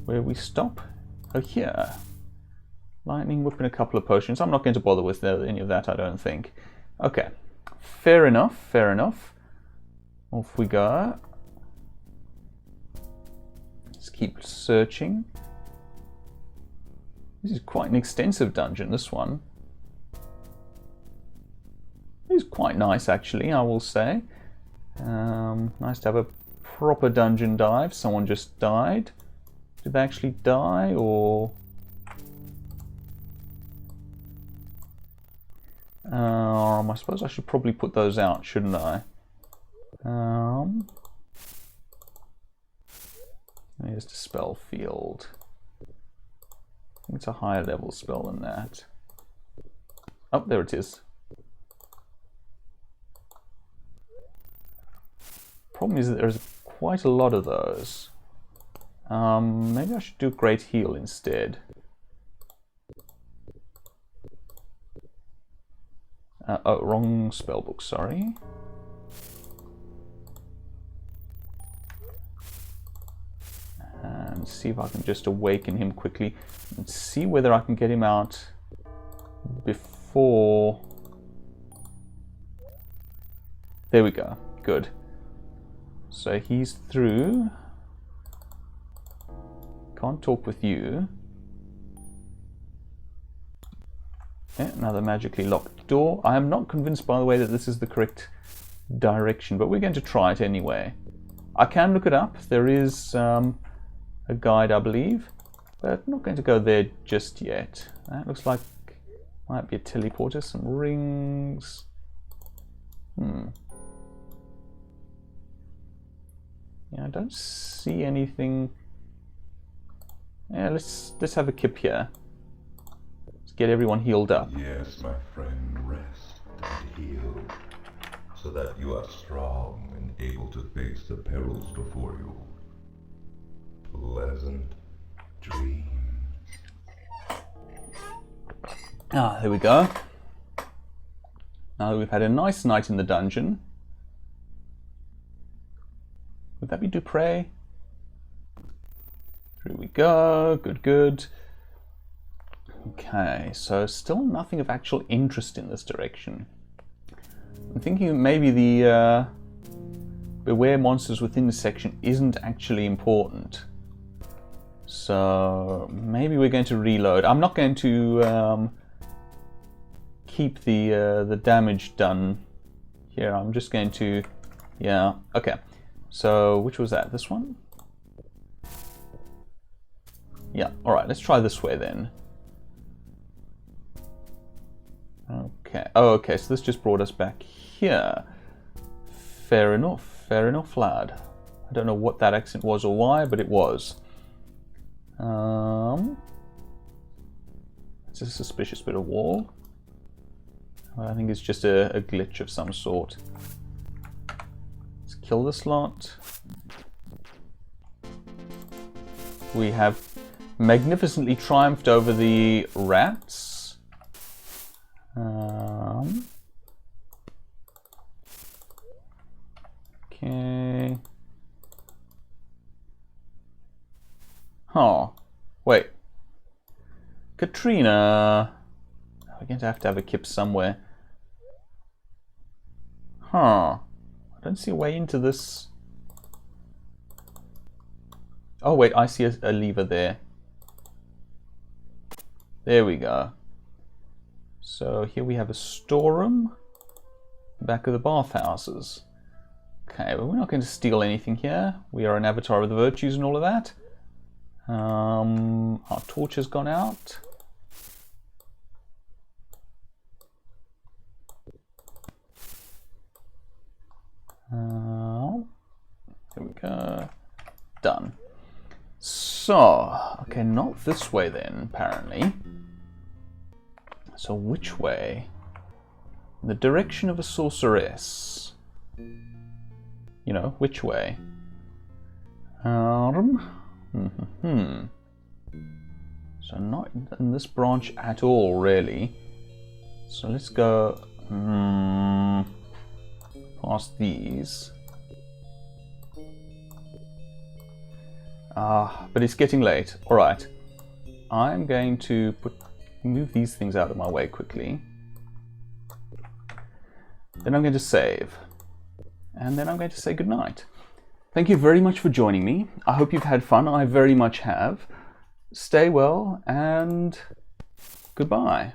Where we stop? Oh, here. Lightning whip and a couple of potions. I'm not going to bother with any of that, I don't think. Okay. Fair enough, fair enough. Off we go. Let's keep searching. This is quite an extensive dungeon, this one. It's quite nice, actually, I will say. Nice to have a proper dungeon dive. Someone just died. Did they actually die, or... I suppose I should probably put those out, shouldn't I? Here's the spell field. I think it's a higher level spell than that. Oh, there it is. Problem is that there's quite a lot of those. Maybe I should do Great Heal instead. Oh, wrong spellbook, sorry. And see if I can just awaken him quickly and see whether I can get him out before... There we go, good. So he's through. Can't talk with you. Okay, another magically locked door. I am not convinced, by the way, that this is the correct direction, but we're going to try it anyway. I can look it up. There is a guide, I believe, but I'm not going to go there just yet. That looks like might be a teleporter. Some rings. Yeah, I don't see anything. Yeah, let's have a kip here. Let's get everyone healed up. Yes, my friend, rest and heal, so that you are strong and able to face the perils before you. Pleasant dreams. Ah, there we go. Now that we've had a nice night in the dungeon. Would that be Dupre? Here we go. Good, good. Okay, so still nothing of actual interest in this direction. I'm thinking maybe the beware monsters within the section isn't actually important. So maybe we're going to reload. I'm not going to keep the damage done here. I'm just going to, yeah, okay. So which was that? This one? Yeah, all right, let's try this way then. Okay, oh, okay, so this just brought us back here. Fair enough, lad. I don't know what that accent was or why, but it was. It's a suspicious bit of wall. I think it's just a glitch of some sort. Let's kill this lot. We have magnificently triumphed over the rats. Okay. Oh, wait. Katrina. We're going to have a kip somewhere. Huh. I don't see a way into this. Oh, wait, I see a lever there. There we go. So here we have a storeroom. Back of the bathhouses. Okay, but we're not going to steal anything here. We are an avatar of the virtues and all of that. Our torch has gone out. There we go. Done. So, okay, not this way then, apparently. So which way? In the direction of a sorceress. You know, which way? So not in this branch at all, really. So let's go past these. But it's getting late. All right, I'm going to move these things out of my way quickly. Then I'm going to save. And then I'm going to say goodnight. Thank you very much for joining me. I hope you've had fun. I very much have. Stay well and goodbye.